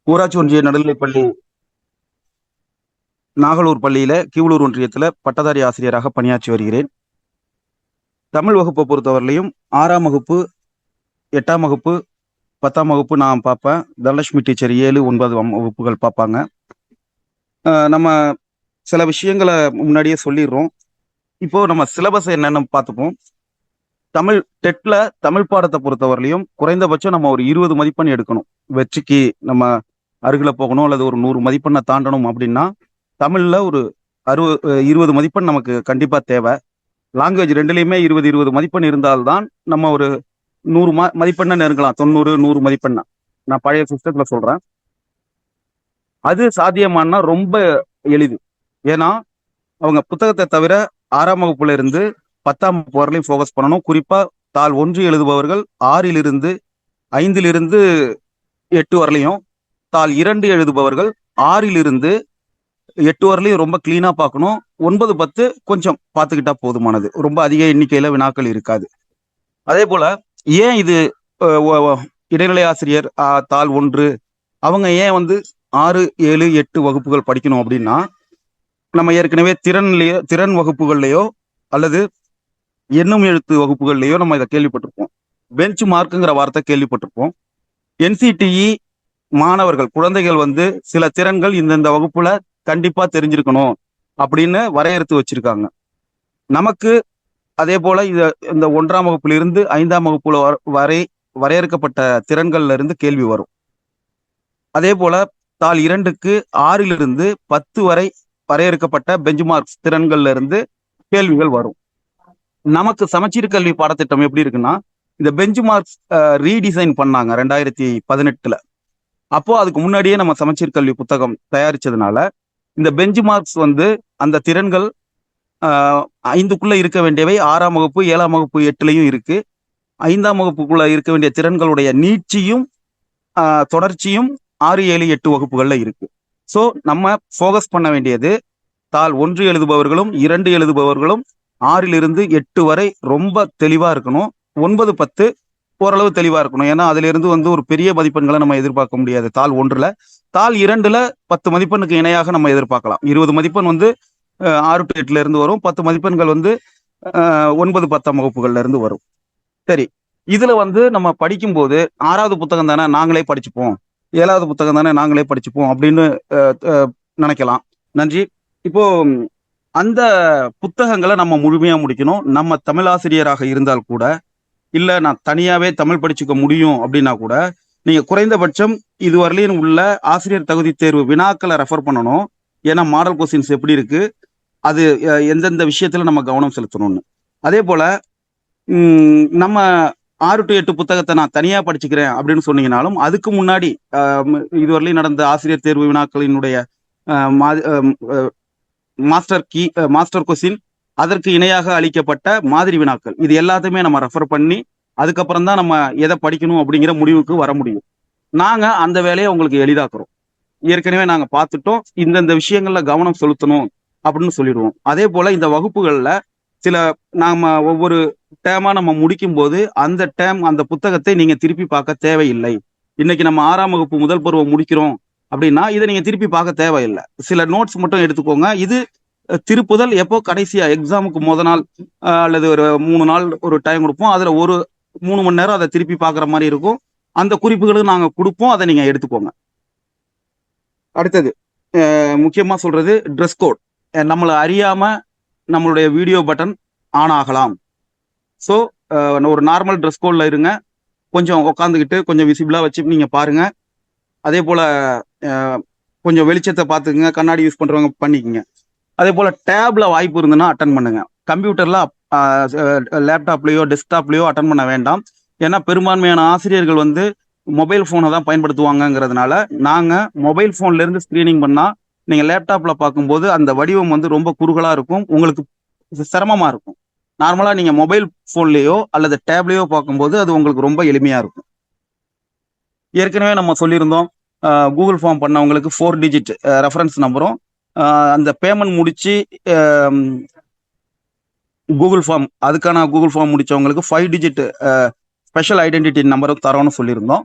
ஊராட்சி ஒன்றிய நடுநிலைப்பள்ளி நாகலூர் பள்ளியில கீவளூர் ஒன்றியத்துல பட்டதாரி ஆசிரியராக பணியாற்றி வருகிறேன். தமிழ் வகுப்பை பொறுத்தவரையிலையும் 6ஆம் வகுப்பு, 8ஆம் வகுப்பு, 10ஆம் வகுப்பு நான் பார்ப்பேன். தனலட்சுமி டீச்சர் 7, 9 வகுப்புகள் பார்ப்பாங்க. நம்ம சில விஷயங்களை முன்னாடியே சொல்லிடுறோம். இப்போ நம்ம சிலபஸ் என்னன்னு பார்த்துப்போம். தமிழ் டெட்ல தமிழ் பாடத்தை பொறுத்தவரையிலையும் குறைந்தபட்சம் நம்ம ஒரு 20 மதிப்பெண் எடுக்கணும். வெற்றிக்கு நம்ம அருகில போகணும் அல்லது ஒரு 100 மதிப்பெண்ணை தாண்டணும் அப்படின்னா தமிழ்ல ஒரு 20 மதிப்பெண் நமக்கு கண்டிப்பா தேவை. லாங்குவேஜ் ரெண்டுலையுமே 20 மதிப்பெண் இருந்தால்தான் நம்ம ஒரு 100 மதிப்பெண்ணை நெருங்கலாம். 90, 100 மதிப்பெண்ணா நான் பழைய சிஸ்டத்துல சொல்றேன். அது சாத்தியமானா ரொம்ப எளிது. ஏன்னா அவங்க புத்தகத்தை தவிர 6ஆம் வகுப்புல இருந்து 10ஆம் வகுப்பு வரலையும் ஃபோக்கஸ் பண்ணணும். குறிப்பா தாள் 1 எழுதுபவர்கள் 6லிருந்து 5லிருந்து 8 வரலையும், தாள் 2 எழுதுபவர்கள் 6லிருந்து 8 வரலையும் ரொம்ப கிளீனா பார்க்கணும். 9, 10 கொஞ்சம் பார்த்துக்கிட்டா போதுமானது. ரொம்ப அதிக எண்ணிக்கையில வினாக்கள் இருக்காது. அதே போல ஏன் இது இடைநிலை ஆசிரியர் தாள் 1 அவங்க ஏன் 6, 7, 8 வகுப்புகள் படிக்கணும் அப்படின்னா, நம்ம ஏற்கனவே திறன் வகுப்புகள்லையோ அல்லது எண்ணும் எழுத்து வகுப்புகள்லையோ நம்ம இதை கேள்விப்பட்டிருப்போம். பெஞ்ச் மார்க்குங்கிற வார்த்தை கேள்விப்பட்டிருப்போம். NCTE மாணவர்கள் குழந்தைகள் சில திறன்கள் இந்த வகுப்புல கண்டிப்பா தெரிஞ்சிருக்கணும் அப்படின்னு வரையறுத்து வச்சிருக்காங்க. நமக்கு அதே போல இந்த 1ஆம் வகுப்புல இருந்து 5ஆம் வகுப்புல வரை வரையறுக்கப்பட்ட திறன்கள்ல இருந்து கேள்வி வரும். அதே போல தாள் 2க்கு 6லிருந்து 10 வரை வரையறுக்கப்பட்ட பெஞ்ச்மார்க்ஸ் திறன்கள்ல இருந்து கேள்விகள் வரும். நமக்கு சமச்சீர் கல்வி பாடத்திட்டம் எப்படி இருக்குன்னா, இந்த பெஞ்ச்மார்க்ஸ் ரீடிசைன் பண்ணாங்க 2018ல. அப்போ அதுக்கு முன்னாடியே நம்ம சமச்சீர் கல்வி புத்தகம் தயாரிச்சதுனால இந்த பெஞ்ச்மார்க்ஸ் அந்த திறன்கள் 5க்குள்ள இருக்க வேண்டியவை 6ஆம் வகுப்பு, 7ஆம் வகுப்பு, 8லையும் இருக்கு. 5ஆம் வகுப்புக்குள்ள இருக்க வேண்டிய திறன்களுடைய நீட்சியும் தொடர்ச்சியும் 6, 7, 8 வகுப்புகள்ல இருக்கு. ஸோ நம்ம ஃபோகஸ் பண்ண வேண்டியது தாள் 1 எழுதுபவர்களும் 2 எழுதுபவர்களும் 6லிருந்து 8 வரை ரொம்ப தெளிவா இருக்கணும். 9, 10 ஓரளவு தெளிவா இருக்கணும். ஏன்னா அதுல இருந்து ஒரு பெரிய மதிப்பெண்களை நம்ம எதிர்பார்க்க முடியாது. தாள் 1ல, தாள் 2ல 10 மதிப்பெண்ணுக்கு இணையாக நம்ம எதிர்பார்க்கலாம். 20 மதிப்பெண் 6 to 8ல இருந்து வரும். 10 மதிப்பெண்கள் 9, 10ஆம் வகுப்புகள்ல இருந்து வரும். சரி, இதுல நம்ம படிக்கும்போது 6வது புத்தகம் தானே நாங்களே படிச்சுப்போம், 7வது புத்தகம் தானே நாங்களே படிச்சுப்போம் அப்படின்னு நினைக்கலாம். நன்றி. இப்போ அந்த புத்தகங்களை நம்ம முழுமையா முடிக்கணும். நம்ம தமிழ் ஆசிரியராக இருந்தால் கூட, இல்ல நான் தனியாவே தமிழ் படிச்சுக்க முடியும் அப்படின்னா கூட, நீங்க குறைந்தபட்சம் இதுவரையிலும் உள்ள ஆசிரியர் தகுதி தேர்வு வினாக்களை ரெஃபர் பண்ணணும். ஏன்னா மாடல் கொஸ்டின்ஸ் எப்படி இருக்கு, அது எந்தெந்த விஷயத்துல நம்ம கவனம் செலுத்தணும்னு. அதே போல நம்ம 6 to 8 புத்தகத்தை நான் தனியா படிச்சுக்கிறேன் அப்படின்னு சொன்னீங்கன்னாலும், அதுக்கு முன்னாடி இதுவரையிலும் நடந்த ஆசிரியர் தேர்வு வினாக்களினுடைய மாஸ்டர் கொஸ்டின், அதற்கு இணையாக அளிக்கப்பட்ட மாதிரி வினாக்கள், இது எல்லாத்தையுமே நம்ம ரெஃபர் பண்ணி அதுக்கப்புறம் தான் நம்ம எதை படிக்கணும் அப்படிங்கிற முடிவுக்கு வர முடியும். நாங்க அந்த வேலையை உங்களுக்கு எளிதாக்குறோம். ஏற்கனவே நாங்க பார்த்துட்டோம், இந்தந்த விஷயங்கள்ல கவனம் செலுத்தணும் அப்படின்னு சொல்லிடுவோம். அதே போல இந்த வகுப்புகள்ல சில நாம ஒவ்வொரு டேமா நம்ம முடிக்கும் போது அந்த புத்தகத்தை நீங்க திருப்பி பார்க்க தேவையில்லை. இன்னைக்கு நம்ம 6ஆம் வகுப்பு முதல் பருவம் முடிக்கிறோம் அப்படின்னா இதை நீங்க திருப்பி பார்க்க தேவையில்லை. சில நோட்ஸ் மட்டும் எடுத்துக்கோங்க. இது திருப்புதல் எப்போ கடைசியா எக்ஸாமுக்கு முத நாள் அல்லது ஒரு 3 நாள் ஒரு டைம் கொடுப்போம். அதுல ஒரு 3 மணி நேரம் அதை திருப்பி பார்க்குற மாதிரி இருக்கும். அந்த குறிப்புகளும் நாங்க கொடுப்போம், அதை நீங்க எடுத்துக்கோங்க. அடுத்தது முக்கியமா சொல்றது ட்ரெஸ் கோட். நம்மளை அறியாம நம்மளுடைய வீடியோ பட்டன் ஆன் ஆகலாம். ஸோ ஒரு நார்மல் ட்ரெஸ் கோட்ல இருங்க. கொஞ்சம் உட்காந்துக்கிட்டு கொஞ்சம் விசிபிளா வச்சு நீங்க பாருங்க. அதே போல கொஞ்சம் வெளிச்சத்தை பார்த்துக்குங்க. கண்ணாடி யூஸ் பண்றவங்க பண்ணிக்கங்க. அதே போல டேப்ல வாய்ப்பு இருந்ததுன்னா அட்டன் பண்ணுங்க. கம்ப்யூட்டர்ல லேப்டாப்லயோ டெஸ்க்டாப்லயோ அட்டன் பண்ண வேண்டாம். ஏன்னா பெரும்பான்மையான ஆசிரியர்கள் மொபைல் போனை தான் பயன்படுத்துவாங்கங்கிறதுனால நாங்க மொபைல் போன்ல இருந்து ஸ்கிரீனிங் பண்ணா நீங்க லேப்டாப்ல பார்க்கும்போது அந்த வடிவம் ரொம்ப குறுகலா இருக்கும், உங்களுக்கு சிரமமா இருக்கும். நார்மலா நீங்க மொபைல் போன்லயோ அல்லது டேப்லயோ பார்க்கும்போது அது உங்களுக்கு ரொம்ப எளிமையா இருக்கும். ஏற்கனவே நம்ம சொல்லியிருந்தோம், கூகுள் ஃபார்ம் பண்ணவங்களுக்கு 4 digit ரெஃபரன்ஸ் நம்பரும், அந்த பேமெண்ட் முடிச்சு கூகுள் ஃபார்ம் முடிச்சவங்களுக்கு 5 digit ஸ்பெஷல் ஐடென்டிட்டி நம்பரும் தரோன்னு சொல்லியிருந்தோம்.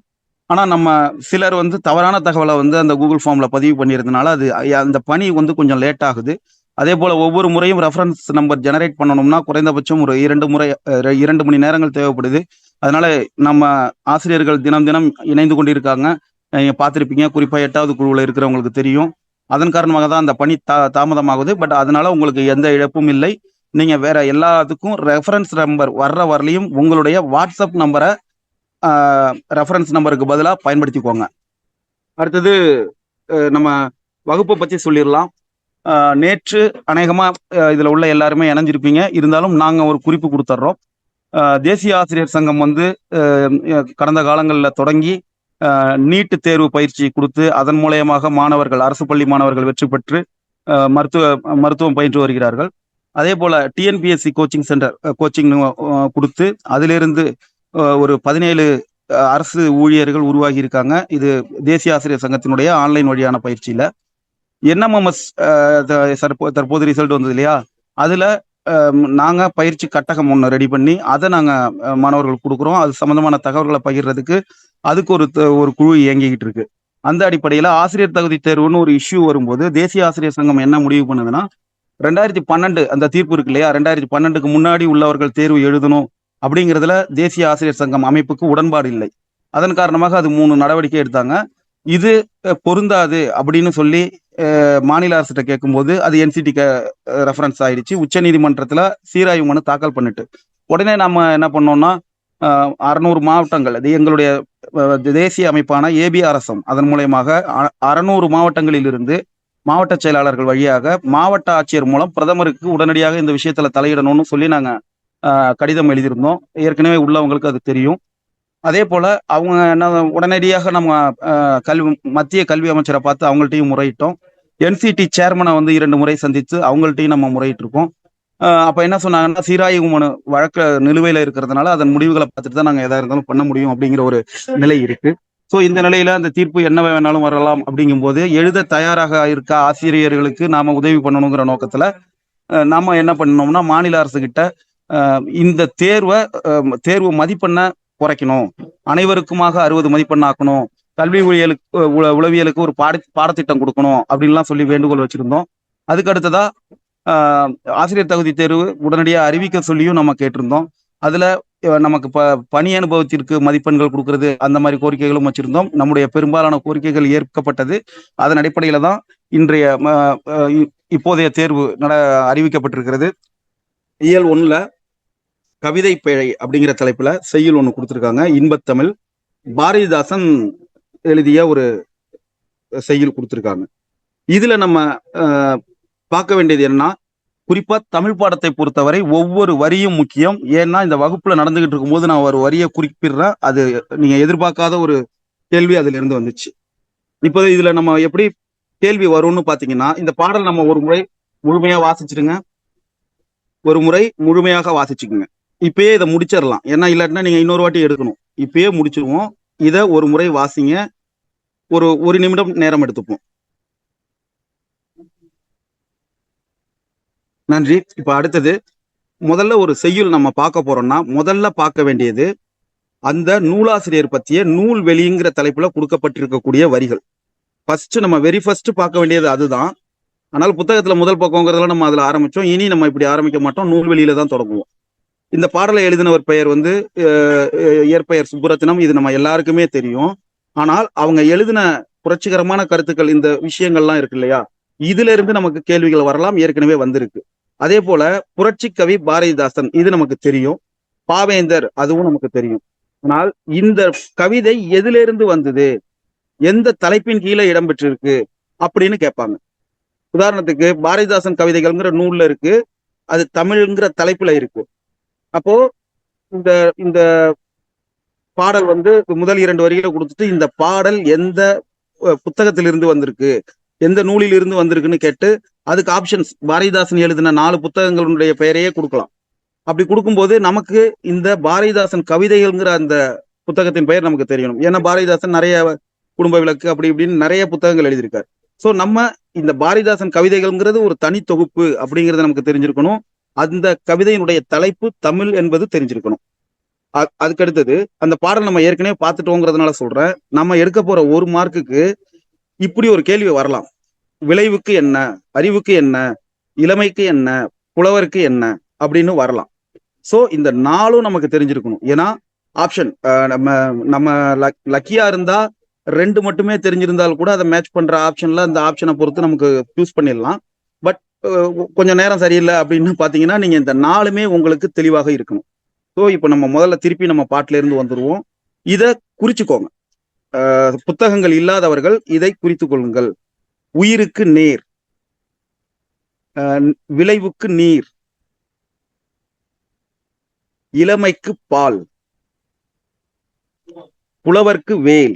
ஆனா நம்ம சிலர் வந்து தவறான தகவலை வந்து அந்த கூகுள் ஃபார்ம்ல பதிவு பண்ணியிருந்தனால அது அந்த பணி வந்து கொஞ்சம் லேட் ஆகுது. அதே போல ஒவ்வொரு முறையும் ரெஃபரன்ஸ் நம்பர் ஜெனரேட் பண்ணணும்னா குறைந்தபட்சம் ஒரு 2 முறை 2 மணி நேரங்கள் தேவைப்படுது. அதனால நம்ம ஆசிரியர்கள் தினம் தினம் இணைந்து கொண்டிருக்காங்க. நீங்க பார்த்திருப்பீங்க. குறிப்பா 8வது குழுவுல இருக்கிறவங்களுக்கு தெரியும். அதன் காரணமாக தான் அந்த பணி தாமதமாகுது. பட் அதனால உங்களுக்கு எந்த இழப்பும் இல்லை. நீங்க வேற எல்லாத்துக்கும் ரெஃபரன்ஸ் நம்பர் வர்ற வரலையும் உங்களுடைய வாட்ஸ்அப் நம்பர ரெஃபரன்ஸ் நம்பருக்கு பதிலா பயன்படுத்திக்கோங்க. அடுத்தது நம்ம வகுப்பை பத்தி சொல்லிடலாம். நேற்று அநேகமா இதுல உள்ள எல்லாருமே இணைஞ்சிருப்பீங்க. இருந்தாலும் நாங்க ஒரு குறிப்பு கொடுத்துட்றோம். தேசிய ஆசிரியர் சங்கம் வந்து கடந்த காலங்களில் தொடங்கி நீட்டு தேர்வு பயிற்சி கொடுத்து அதன் மூலயமாக மாணவர்கள் அரசு பள்ளி மாணவர்கள் வெற்றி பெற்று மருத்துவம் பயின்று வருகிறார்கள். அதே போல டிஎன்பிஎஸ்சி கோச்சிங் சென்டர் கோச்சிங் கொடுத்து அதிலிருந்து ஒரு 17 அரசு ஊழியர்கள் உருவாகி இருக்காங்க. இது தேசிய ஆசிரியர் சங்கத்தினுடைய ஆன்லைன் வழியான பயிற்சியில என்எம்எம்எஸ் தற்போது ரிசல்ட் வந்தது இல்லையா, அதுல நாங்க பயிற்சி கட்டகம் ஒன்று ரெடி பண்ணி அதை நாங்க மாணவர்களுக்கு கொடுக்குறோம். அது சம்பந்தமான தகவல்களை பகிர்றதுக்கு அதுக்கு ஒரு குழு இயங்கிக்கிட்டு இருக்கு. அந்த அடிப்படையில ஆசிரியர் தகுதி தேர்வுன்னு ஒரு இஷ்யூ வரும்போது தேசிய ஆசிரியர் சங்கம் என்ன முடிவு பண்ணுதுன்னா, 2012 அந்த தீர்ப்பு இருக்கு இல்லையா, 2012க்கு முன்னாடி உள்ளவர்கள் தேர்வு எழுதணும் அப்படிங்கிறதுல தேசிய ஆசிரியர் சங்கம் அமைப்புக்கு உடன்பாடு இல்லை. அதன் காரணமாக அது 3 நடவடிக்கை எடுத்தாங்க. இது பொருந்தாது அப்படின்னு சொல்லி மாநில அரசிட்ட கேட்கும்போது அது என்சிடி ரெஃபரன்ஸ் ஆயிடுச்சு. உச்ச நீதிமன்றத்துல சீராய்வு மனு தாக்கல் பண்ணிட்டு உடனே நம்ம என்ன பண்ணோம்னா 600 மாவட்டங்கள், அது எங்களுடைய தேசிய அமைப்பான ஏபிஆர்எஸ்எம், அதன் மூலயமாக 600 மாவட்டங்களில் இருந்து மாவட்ட செயலாளர்கள் வழியாக மாவட்ட ஆட்சியர் மூலம் பிரதமருக்கு உடனடியாக இந்த விஷயத்துல தலையிடணும்னு சொல்லி நாங்க கடிதம் எழுதியிருந்தோம். ஏற்கனவே உள்ளவங்களுக்கு அது தெரியும். அதே போல அவங்க என்ன உடனடியாக நம்ம மத்திய கல்வி அமைச்சரை பார்த்து அவங்கள்ட்டையும் முறையிட்டோம். என்சிடி சேர்மனை வந்து 2 முறை சந்தித்து அவங்கள்ட்டையும் நம்ம முறையிட்டு இருக்கோம். அப்ப என்ன சொன்னாங்கன்னா, சீராய்வு மனு வழக்கு நிலுவையில இருக்கிறதுனால அதன் முடிவுகளை பார்த்துட்டு தான் நாங்க எதா இருந்தாலும் பண்ண முடியும் அப்படிங்கிற ஒரு நிலை இருக்கு. ஸோ இந்த நிலையில அந்த தீர்ப்பு என்ன வேணாலும் வரலாம். அப்படிங்கும் போது எழுத தயாராக இருக்க ஆசிரியர்களுக்கு நாம உதவி பண்ணணுங்கிற நோக்கத்துல நாம என்ன பண்ணோம்னா, மாநில அரசு கிட்ட இந்த தேர்வு மதிப்பெண்ணை குறைக்கணும், அனைவருக்குமாக 60 மதிப்பெண் ஆக்கணும், கல்வி உளவியலுக்கு ஒரு பாடத்திட்டம் கொடுக்கணும் அப்படின்லாம் சொல்லி வேண்டுகோள் வச்சிருந்தோம். அதுக்கு அடுத்ததா ஆசிரியர் தகுதி தேர்வு உடனடியாக அறிவிக்க சொல்லியும் நம்ம கேட்டிருந்தோம். அதுல நமக்கு பணி அனுபவத்திற்கு மதிப்பெண்கள் கொடுக்கறது அந்த மாதிரி கோரிக்கைகளும் வச்சிருந்தோம். நம்முடைய பெரும்பாலான கோரிக்கைகள் ஏற்கப்பட்டது. அதன் அடிப்படையில தான் இன்றைய இப்போதைய தேர்வு அறிவிக்கப்பட்டிருக்கிறது. இயல் 1ல கவிதை பேழை அப்படிங்கிற தலைப்புல செய்யுள் ஒண்ணு கொடுத்திருக்காங்க. இன்பத்தமிழ் பாரதிதாசன் எழுதிய ஒரு செய்யுள் கொடுத்திருக்காங்க. இதுல நம்ம பார்க்க வேண்டியது என்னன்னா, குறிப்பா தமிழ் பாடத்தை பொறுத்தவரை ஒவ்வொரு வரியும் முக்கியம். ஏன்னா இந்த வகுப்புல நடந்துகிட்டு இருக்கும்போது நான் ஒரு வரியை குறிப்பிடுறேன். அது நீங்க எதிர்பார்க்காத ஒரு கேள்வி அதுல இருந்து வந்துச்சு. இப்போ இதுல நம்ம எப்படி கேள்வி வரும்னு பாத்தீங்கன்னா, இந்த பாடல் நம்ம ஒரு முறை முழுமையா வாசிச்சிடுங்க, ஒரு முறை முழுமையாக வாசிச்சுக்குங்க. இப்பயே இதை முடிச்சிடலாம். ஏன்னா இல்லாட்டினா நீங்க இன்னொரு வாட்டி எடுக்கணும். இப்பயே முடிச்சிருவோம். இதை ஒரு முறை வாசிங்க. ஒரு நிமிடம் நேரம் எடுத்துப்போம். நன்றி. இப்ப அடுத்தது முதல்ல ஒரு செய்யுள் நம்ம பார்க்க போறோம்னா, முதல்ல பார்க்க வேண்டியது அந்த நூலாசிரியர் பற்றிய நூல் வெளிங்கிற தலைப்புல கொடுக்கப்பட்டிருக்கக்கூடிய வரிகள். நம்ம வெரி ஃபர்ஸ்ட் பார்க்க வேண்டியது அதுதான். ஆனால் புத்தகத்துல முதல் பக்கங்கிறதுல நம்ம அதுல ஆரம்பிச்சோம். இனி நம்ம இப்படி ஆரம்பிக்க மாட்டோம், நூல் வெளியில தான் தொடங்குவோம். இந்த பாடலை எழுதினவர் பெயர் வந்து இயற்பெயர் சுப்புரத்தினம். இது நம்ம எல்லாருக்குமே தெரியும். ஆனால் அவங்க எழுதின புரட்சிகரமான கருத்துக்கள், இந்த விஷயங்கள்லாம் இருக்கு இல்லையா, இதுல இருந்து நமக்கு கேள்விகள் வரலாம். ஏற்கனவே வந்திருக்கு. அதே போல புரட்சி கவி பாரதிதாசன், இது நமக்கு தெரியும். பாவேந்தர், அதுவும் நமக்கு தெரியும். ஆனால் இந்த கவிதை எதிலிருந்து வந்தது, எந்த தலைப்பின் கீழே இடம்பெற்றிருக்கு அப்படின்னு கேட்பாங்க. உதாரணத்துக்கு பாரதிதாசன் கவிதைகள்ங்கிற நூல்ல இருக்கு, அது தமிழ்ங்கிற தலைப்புல இருக்கு. அப்போ இந்த பாடல் வந்து முதல் 2 வரிகளை கொடுத்துட்டு இந்த பாடல் எந்த புத்தகத்திலிருந்து வந்திருக்கு, எந்த நூலில் இருந்து வந்திருக்குன்னு கேட்டு அதுக்கு ஆப்ஷன்ஸ் பாரதிதாசன் எழுதின 4 புத்தகங்களுடைய பெயரையே கொடுக்கலாம். அப்படி கொடுக்கும்போது நமக்கு இந்த பாரதிதாசன் கவிதைகள்ங்கிற அந்த புத்தகத்தின் பெயர் நமக்கு தெரியணும். ஏன்னா பாரதிதாசன் நிறைய குடும்ப விளக்கு அப்படி இப்படின்னு நிறைய புத்தகங்கள் எழுதியிருக்காரு. ஸோ நம்ம இந்த பாரதிதாசன் கவிதைகள்ங்கிறது ஒரு தனி தொகுப்பு அப்படிங்கிறது நமக்கு தெரிஞ்சிருக்கணும். அந்த கவிதையினுடைய தலைப்பு தமிழ் என்பது தெரிஞ்சிருக்கணும். அதுக்கு அடுத்தது அந்த பாடல் நம்ம ஏற்கனவே பார்த்துட்டோங்கிறதுனால சொல்றேன். நம்ம எடுக்க போற ஒரு மார்க்குக்கு இப்படி ஒரு கேள்வி வரலாம். விளைவுக்கு என்ன, அறிவுக்கு என்ன, இளமைக்கு என்ன, புலவருக்கு என்ன அப்படின்னு வரலாம். சோ இந்த நாளும் நமக்கு தெரிஞ்சிருக்கணும். ஏன்னா ஆப்ஷன் நம்ம நம்ம லக்கியா இருந்தா 2 மட்டுமே தெரிஞ்சிருந்தால் கூட அதை மேட்ச் பண்ற ஆப்ஷன்ல அந்த ஆப்ஷனை பொறுத்து நமக்கு சூஸ் பண்ணிடலாம். பட் கொஞ்சம் நேரம் சரியில்லை அப்படின்னு பாத்தீங்கன்னா நீங்க இந்த 4மே உங்களுக்கு தெளிவாக இருக்கணும். ஸோ இப்போ நம்ம முதல்ல திருப்பி நம்ம பாட்டுல இருந்து வந்துருவோம். இதை குறிச்சுக்கோங்க. புத்தகங்கள் இல்லாதவர்கள் இதை குறித்துக் கொள்ளுங்கள். உயிருக்கு நேர், விளைவுக்கு நீர், இளமைக்கு பால், புலவர்க்கு வேல்.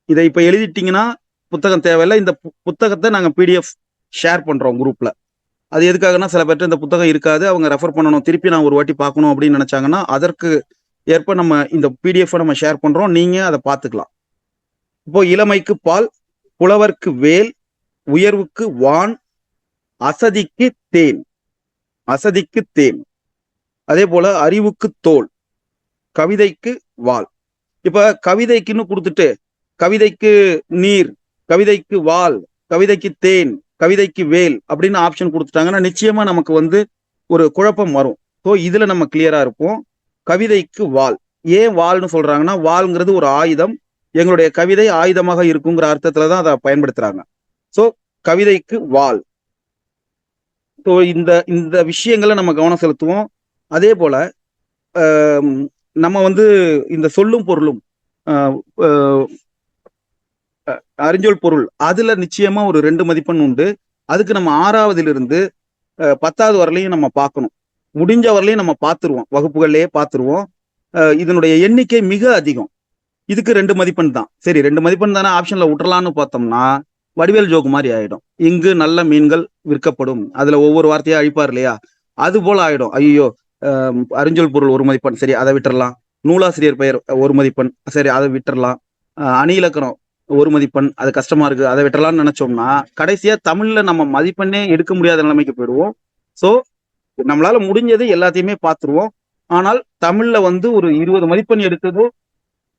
இதை இப்ப எழுதிட்டீங்கன்னா புத்தகம் தேவையில்லை. இந்த புத்தகத்தை நாங்க PDF ஷேர் பண்றோம் குரூப்ல. அது எதுக்காகனா சில பேர்ட்ட இந்த புத்தகம் இருக்காது, அவங்க ரெஃபர் பண்ணணும், திருப்பி நான் ஒரு வாட்டி பார்க்கணும் அப்படின்னு நினைச்சாங்கன்னா அதற்கு ஏற்ப நம்ம இந்த PDF நம்ம ஷேர் பண்றோம், நீங்க அதை பார்த்துக்கலாம். இப்போ இளமைக்கு பால், புலவர்க்கு வேல், உயர்வுக்கு வான், அசதிக்கு தேன், அசதிக்கு தேன். அதே போல அறிவுக்கு தோல், கவிதைக்கு வால். இப்ப கவிதைக்குன்னு கொடுத்துட்டு கவிதைக்கு நீர், கவிதைக்கு வால், கவிதைக்கு தேன், கவிதைக்கு வேல் அப்படின்னு ஆப்ஷன் கொடுத்துட்டாங்கன்னா நிச்சயமா நமக்கு ஒரு குழப்பம் வரும். ஸோ இதுல நம்ம கிளியரா இருப்போம். கவிதைக்கு வால். ஏன் வால்னு சொல்றாங்கன்னா வால்ங்கிறது ஒரு ஆயுதம். எங்களுடைய கவிதை ஆயுதமாக இருக்குங்கிற அர்த்தத்துலதான் அதை பயன்படுத்துறாங்க. ஸோ கவிதைக்கு வால். ஸோ இந்த இந்த விஷயங்களை நம்ம கவனம் செலுத்துவோம். அதே போல நம்ம இந்த சொல்லும் பொருளும் அறிஞ்சொல் பொருள் அதுல நிச்சயமா ஒரு 2 மதிப்பெண் உண்டு. அதுக்கு நம்ம 6வதிலிருந்து 10வது வரலையும் நம்ம பார்க்கணும். முடிஞ்ச வரலையும் நம்ம பார்த்துருவோம், வகுப்புகள்லயே பார்த்துருவோம். இதனுடைய எண்ணிக்கை மிக அதிகம். இதுக்கு 2 மதிப்பெண் தான். சரி 2 மதிப்பெண் தானே ஆப்ஷன்ல விட்டுறலாம்னு பார்த்தோம்னா வடிவேல் ஜோக்கு மாதிரி ஆயிடும். இங்கு நல்ல மீன்கள் விற்கப்படும், அதுல ஒவ்வொரு வார்த்தையா அழிப்பார் இல்லையா, அது போல ஆயிடும். ஐயோ அறிஞ்சொல் பொருள் 1 மதிப்பெண், சரி அதை விட்டுறலாம். நூலாசிரியர் பெயர் 1 மதிப்பெண், சரி அதை விட்டுறலாம். அணி இலக்கணம் 1 மதிப்பெண், அது கஷ்டமா இருக்கு, அதை விட்டுறலாம்னு நினைச்சோம்னா கடைசியா தமிழ்ல நம்ம மதிப்பெண்ணே எடுக்க முடியாத நிலைமைக்கு போயிடுவோம். சோ நம்மளால முடிஞ்சது எல்லாத்தையுமே பார்த்துருவோம். ஆனால் தமிழ்ல ஒரு 20 மதிப்பெண் எடுத்ததும்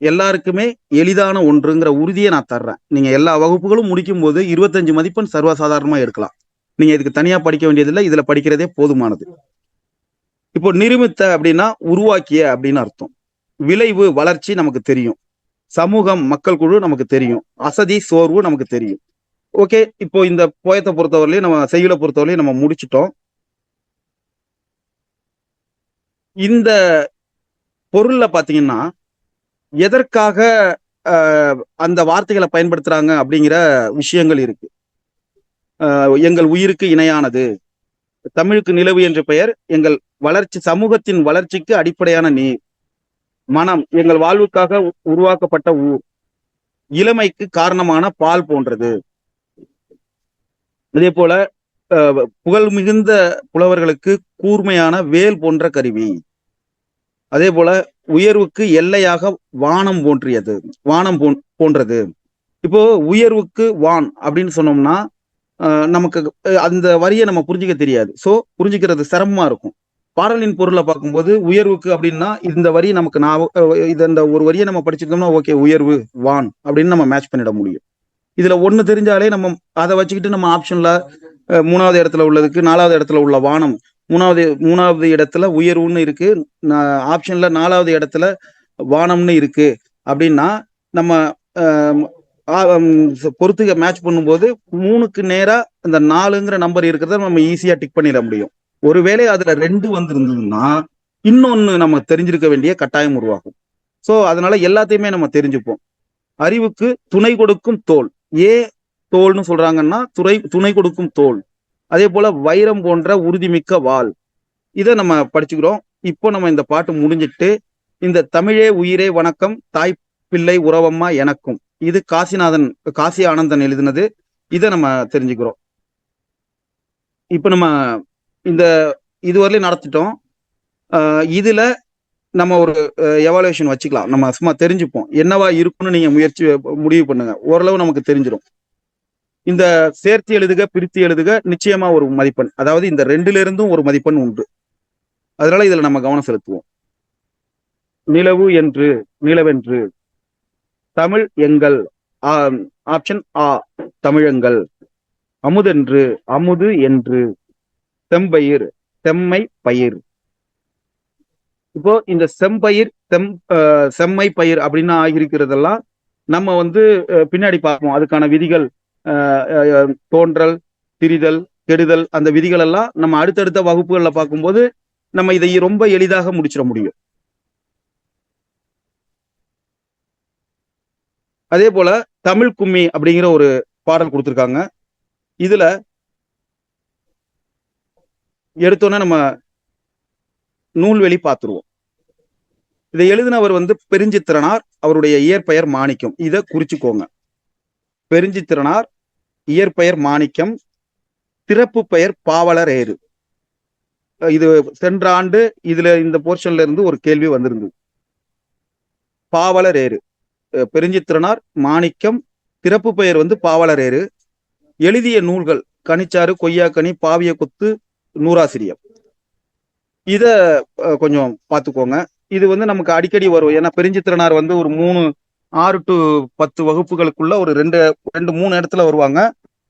எல்லாருக்குமே எளிதான ஒன்றுங்கிற உறுதியை நான் தர்றேன். நீங்க எல்லா வகுப்புகளும் முடிக்கும் போது 25 மதிப்பெண் சர்வசாதாரணமா எடுக்கலாம். நீங்க இதுக்கு தனியா படிக்க வேண்டியதில்லை, இதுல படிக்கிறதே போதுமானது. இப்போ நிருமித்த அப்படின்னா உருவாக்கிய அப்படின்னு அர்த்தம். விளைவு வளர்ச்சி நமக்கு தெரியும். சமூகம் மக்கள் குழு நமக்கு தெரியும். அசதி சோர்வு நமக்கு தெரியும். ஓகே, இப்போ இந்த போயத்தை பொறுத்தவரையிலையும் நம்ம செய்யுளை பொறுத்தவரையிலையும் நம்ம முடிச்சிட்டோம். இந்த பொருள்ல பாத்தீங்கன்னா எதற்காக அந்த வார்த்தைகளை பயன்படுத்துறாங்க அப்படிங்கிற விஷயங்கள் இருக்கு. எங்கள் உயிருக்கு இணையானது, தமிழுக்கு நிலவு என்ற பெயர், எங்கள் வளர்ச்சி சமூகத்தின் வளர்ச்சிக்கு அடிப்படையான நீர், மனம் எங்கள் வாழ்வுக்காக உருவாக்கப்பட்ட ஊர், இளமைக்கு காரணமான பால் போன்றது. அதே போல புகழ் மிகுந்த புலவர்களுக்கு கூர்மையான வேல் போன்ற கருவி. அதே போல உயர்வுக்கு எல்லையாக வானம் போன்றியது, வானம் போன்றது. இப்போ உயர்வுக்கு வான் அப்படின்னு சொன்னோம்னா நமக்கு அந்த வரியை நம்ம புரிஞ்சுக்க தெரியாது. சோ புரிஞ்சுக்கிறது சிரமமா இருக்கும். பாடலின் பொருளை பார்க்கும்போது உயர்வுக்கு அப்படின்னா இந்த வரி நமக்கு இந்த ஒரு வரியை நம்ம படிச்சிருக்கோம்னா ஓகே உயர்வு வான் அப்படின்னு நம்ம மேட்ச் பண்ணிட முடியும். இதுல ஒண்ணு தெரிஞ்சாலே நம்ம அதை வச்சுக்கிட்டு நம்ம ஆப்ஷன்ல 3வது இடத்துல உள்ளதுக்கு 4வது இடத்துல உள்ள வானம், மூணாவது இடத்துல உயர்வுன்னு இருக்கு, ஆப்ஷன்ல 4வது இடத்துல வானம்னு இருக்கு அப்படின்னா நம்ம பொறுத்துக்க மேட்ச் பண்ணும்போது 3க்கு நேரா இந்த 4ங்கிற நம்பர் இருக்கிறத நம்ம ஈஸியா டிக் பண்ணிட முடியும். ஒருவேளை அதுல 2 இருந்ததுன்னா இன்னொன்னு நம்ம தெரிஞ்சிருக்க வேண்டிய கட்டாயம் உருவாகும். சோ அதனால எல்லாத்தையுமே நம்ம தெரிஞ்சுப்போம். அறிவுக்கு துணை கொடுக்கும் தோல். ஏன் தோல்னு சொல்றாங்கன்னா துணை கொடுக்கும் தோல். அதே போல வைரம் போன்ற உறுதிமிக்க வாள். இதை நம்ம படிச்சுக்கிறோம். இப்போ நம்ம இந்த பாட்டு முடிஞ்சிட்டு இந்த தமிழே உயிரே வணக்கம் தாய் பிள்ளை உறவம்மா எனக்கும், இது காசி ஆனந்தன் எழுதினது. இதை நம்ம தெரிஞ்சுக்கிறோம். இப்ப நம்ம இந்த இதுவரையிலும் நடத்திட்டோம். இதுல நம்ம ஒரு எவாலுவேஷன் வச்சுக்கலாம். நம்ம சும்மா தெரிஞ்சுப்போம் என்னவா இருக்குன்னு நீங்க முடிவு பண்ணுங்க. ஓரளவு நமக்கு தெரிஞ்சிடும். இந்த சேர்த்து எழுதுக பிரித்து எழுதுக நிச்சயமா ஒரு மதிப்பெண், அதாவது இந்த 2ல இருந்தும் ஒரு மதிப்பெண் உண்டு. அதனால இதுல நம்ம கவனம் செலுத்துவோம். நிலவு என்று நிலவென்று. தமிழ் எங்கள். ஆப்ஷன் ஆ தமிழங்கள். அமுதென்று அமுது என்று. செம்பயிர் செம்மை பயிர். இப்போ இந்த செம்பயிர் செம்மை பயிர் அப்படின்னு ஆகியிருக்கிறதெல்லாம் நம்ம வந்து பின்னாடி பார்ப்போம். அதுக்கான விதிகள், தோன்றல், திரிதல், கெடுதல், அந்த விதிகள் எல்லாம் நம்ம அடுத்தடுத்த வகுப்புகள்ல பார்க்கும்போது நம்ம இதை ரொம்ப எளிதாக முடிச்சிட முடியும். அதே போல தமிழ் கும்மி அப்படிங்கிற ஒரு பாடல் கொடுத்திருக்காங்க. இதுல எடுத்தோன்னே நம்ம நூல்வெளி பார்த்துருவோம். இதை எழுதினவர் வந்து பெருஞ்சித்திரனார். அவருடைய இயற்பெயர் மாணிக்கம். இதை குறிச்சுக்கோங்க. பெருஞ்சித்திரனார், இயற்பெயர் மாணிக்கம், சிறப்பு பெயர் பாவலரேறு. இது சென்ற ஆண்டு இதுல இந்த போர்ஷன்ல இருந்து ஒரு கேள்வி வந்திருந்தது. பாவலரேறு, பெருஞ்சித்திரனார், மாணிக்கம், சிறப்பு பெயர் வந்து பாவலரேறு. எழுதிய நூல்கள் கனிச்சாறு, கொய்யாக்கனி, பாவிய கொத்து, நூறாசிரியம். இத கொஞ்சம் பார்த்துக்கோங்க. இது வந்து நமக்கு அடிக்கடி வரும். ஏன்னா பெருஞ்சித்திரனார் வந்து ஒரு 6 to 10 வகுப்புகளுக்குள்ள ஒரு 2-3 இடத்துல வருவாங்க.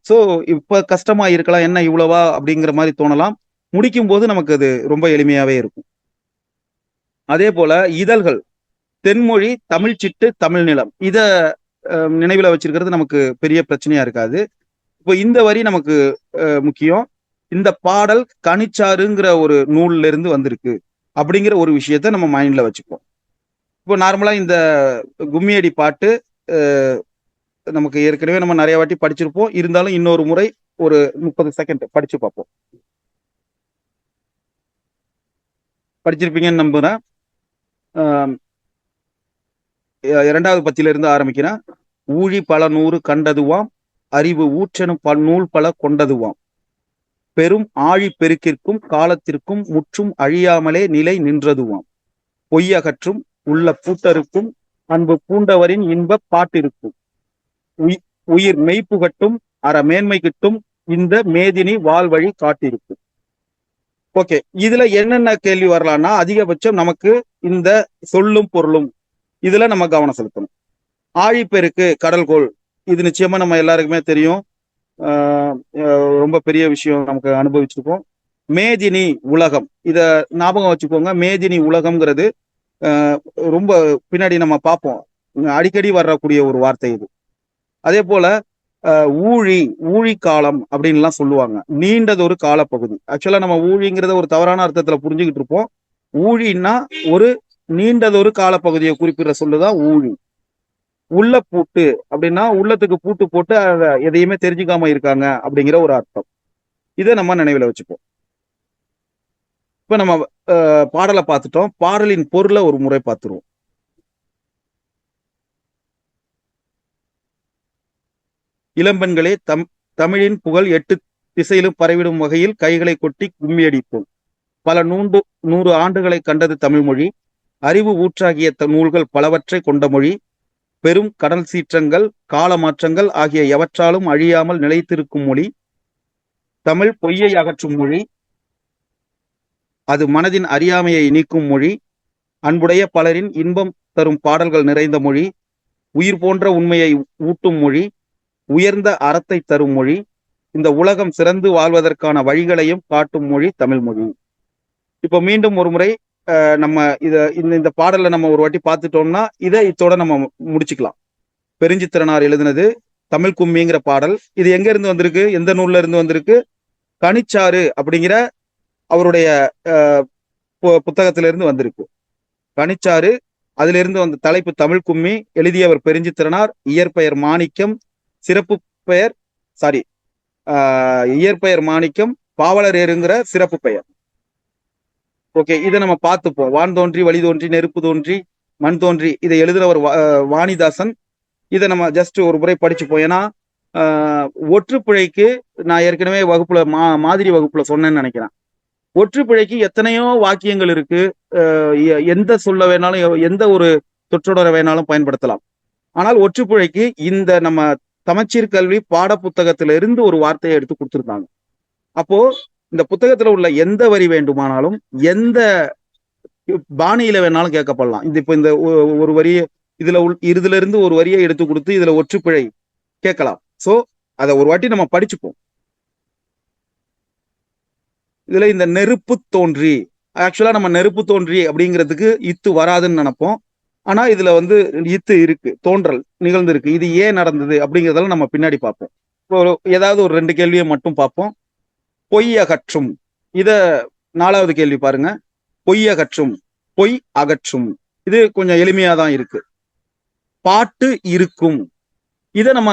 ஸோ இப்ப கஷ்டமா இருக்கலாம், என்ன இவ்வளவா அப்படிங்கிற மாதிரி தோணலாம். முடிக்கும் போது நமக்கு அது ரொம்ப எளிமையாவே இருக்கும். அதே போல இதழ்கள், தென்மொழி, தமிழ் சிட்டு, தமிழ் நிலம். இத நினைவில் வச்சிருக்கிறது நமக்கு பெரிய பிரச்சனையா இருக்காது. இப்போ இந்த வரி நமக்கு முக்கியம். இந்த பாடல் கனிச்சாறுங்கிற ஒரு நூல்ல இருந்து வந்திருக்கு அப்படிங்கிற ஒரு விஷயத்த நம்ம மைண்ட்ல வச்சுப்போம். இப்போ நார்மலா இந்த கும்மியடி பாட்டு நமக்கு ஏற்கனவே நம்ம நிறைய வாட்டி படிச்சிருப்போம். இருந்தாலும் இன்னொரு முறை ஒரு 30 செகண்ட் படிச்சு பார்ப்போம். படிச்சிருப்பீங்கன்னு நம்புறேன். 2வது பத்தியில இருந்து ஆரம்பிக்கிறேன். ஊழி பல நூறு கண்டதுவாம், அறிவு ஊற்றெனும் நூல் பல கொண்டதுவாம், பெரும் ஆழி பெருக்கிற்கும் காலத்திற்கும் முற்றும் அழியாமலே நிலை நின்றதுவாம், பொய்யகற்றும் உள்ள பூட்டருக்கும் அன்பு பூண்டவரின் இன்ப பாட்டிருக்கும், உயிர் மெய்ப்புகட்டும் அற மேன்மை கிட்டும் இந்த மேதினி வாழ்வழி காட்டிருக்கும். ஓகே, இதுல என்னென்ன கேள்வி வரலாம்னா, அதிகபட்சம் நமக்கு இந்த சொல்லும் பொருளும் இதுல நம்ம கவனம் செலுத்தணும். ஆழிப்பெருக்கு கடல்கோள், இது நிச்சயமா நம்ம எல்லாருக்குமே தெரியும். ரொம்ப பெரிய விஷயம், நமக்கு அனுபவிச்சிருக்கோம். மேதினி உலகம், இத ஞாபகம் வச்சுக்கோங்க. மேதினி உலகம்ங்கிறது ரொம்ப பின்னாடி நம்ம பார்ப்போம், அடிக்கடி வரக்கூடிய ஒரு வார்த்தை இது. அதே போல ஊழி காலம் அப்படின்லாம் சொல்லுவாங்க. நீண்டதொரு காலப்பகுதி. ஆக்சுவலா நம்ம ஊழிங்கிறத ஒரு தவறான அர்த்தத்துல புரிஞ்சுக்கிட்டு இருப்போம். ஊழின்னா ஒரு நீண்டதொரு காலப்பகுதியை குறிப்பிடுற சொல்லுதான் ஊழி. உள்ள பூட்டு அப்படின்னா உள்ளத்துக்கு பூட்டு போட்டு அதை எதையுமே தெரிஞ்சுக்காம இருக்காங்க அப்படிங்கிற ஒரு அர்த்தம். இதை நம்ம நினைவுல வச்சுப்போம். இப்ப நம்ம பாடலை பார்த்துட்டோம். பாடலின் பொருளை ஒரு முறை பார்த்துருவோம். இளம்பெண்களே, தமிழின் புகழ் 8 திசையிலும் பரவிடும் வகையில் கைகளை கொட்டி கும்மியடிப்போம். பல 100 ஆண்டுகளை கண்டது தமிழ் மொழி. அறிவு ஊற்றாகிய நூல்கள் பலவற்றை கொண்ட மொழி. பெரும் கடல் சீற்றங்கள், கால மாற்றங்கள் ஆகிய எவற்றாலும் அழியாமல் நிலைத்திருக்கும் மொழி. தமிழ் பொய்யை அகற்றும் மொழி. அது மனதின் அறியாமையை நீக்கும் மொழி. அன்புடைய பலரின் இன்பம் தரும் பாடல்கள் நிறைந்த மொழி. உயிர் போன்ற உண்மையை ஊட்டும் மொழி. உயர்ந்த அறத்தை தரும் மொழி. இந்த உலகம் சிறந்து வாழ்வதற்கான வழிகளையும் காட்டும் மொழி தமிழ் மொழி. இப்போ மீண்டும் ஒரு முறை நம்ம இந்த பாடலை நம்ம ஒரு வாட்டி பார்த்துட்டோம்னா இதை இதோட நம்ம முடிச்சுக்கலாம். பெருஞ்சித்திரனார் எழுதினது தமிழ் கும்மிங்கிற பாடல். இது எங்க இருந்து வந்திருக்கு, எந்த நூல்ல இருந்து வந்திருக்கு? கனிச்சாறு அப்படிங்கிற அவருடைய புத்தகத்திலிருந்து வந்திருக்கு. கனிச்சாறு, அதுல இருந்து வந்த தலைப்பு தமிழ் கும்மி. எழுதியவர் பெருஞ்சித்திரனார். இயற்பெயர் மாணிக்கம், சிறப்பு பெயர் இயற்பெயர் மாணிக்கம், பாவலரேறுங்கிற சிறப்பு பெயர். ஓகே, இதை நம்ம பார்த்துப்போம். வான் தோன்றி வழி தோன்றி நெருப்பு தோன்றி மண் தோன்றி, இதை எழுதுறவர் வாணிதாசன். இதை நம்ம ஜஸ்ட் ஒரு முறை படிச்சுப்போம். ஏன்னா ஒற்றுப்பிழைக்கு நான் ஏற்கனவே வகுப்புல மாதிரி வகுப்புல சொன்னேன்னு நினைக்கிறேன். ஒற்றுப்பிழைக்கு எத்தனையோ வாக்கியங்கள் இருக்கு. எந்த சொல்ல வேணாலும், எந்த ஒரு சொற்றொடரை வேணாலும் பயன்படுத்தலாம். ஆனால் ஒற்றுப்பிழைக்கு இந்த நம்ம சமச்சீர் கல்வி பாட புத்தகத்தில இருந்து ஒரு வார்த்தையை எடுத்து கொடுத்திருந்தாங்க. அப்போ இந்த புத்தகத்துல உள்ள எந்த வரி வேண்டுமானாலும், எந்த பாணியில வேணாலும் கேட்கப்படலாம். இப்ப இந்த ஒரு வரிய இதுல இருந்து ஒரு வரியை எடுத்து கொடுத்து இதுல ஒற்றுப்பிழை கேட்கலாம். சோ அதை ஒரு வாட்டி நம்ம படிச்சுப்போம். இதுல இந்த நெருப்பு தோன்றி, ஆக்சுவலா நம்ம நெருப்பு தோன்றி அப்படிங்கிறதுக்கு இத்து வராதுன்னு நினைப்போம். ஆனா இதுல வந்து இத்து இருக்கு, தோன்றல் நிகழ்ந்திருக்கு. இது ஏன் நடந்தது அப்படிங்கிறதெல்லாம் நம்ம பின்னாடி பார்ப்போம். ஏதாவது ஒரு 2 கேள்வியை மட்டும் பார்ப்போம். பொய் அகற்றும். இத 4வது கேள்வி பாருங்க. பொய் அகற்றும், பொய் அகற்றும். இது கொஞ்சம் எளிமையா தான் இருக்கு. பாட்டு இருக்கும். இத நம்ம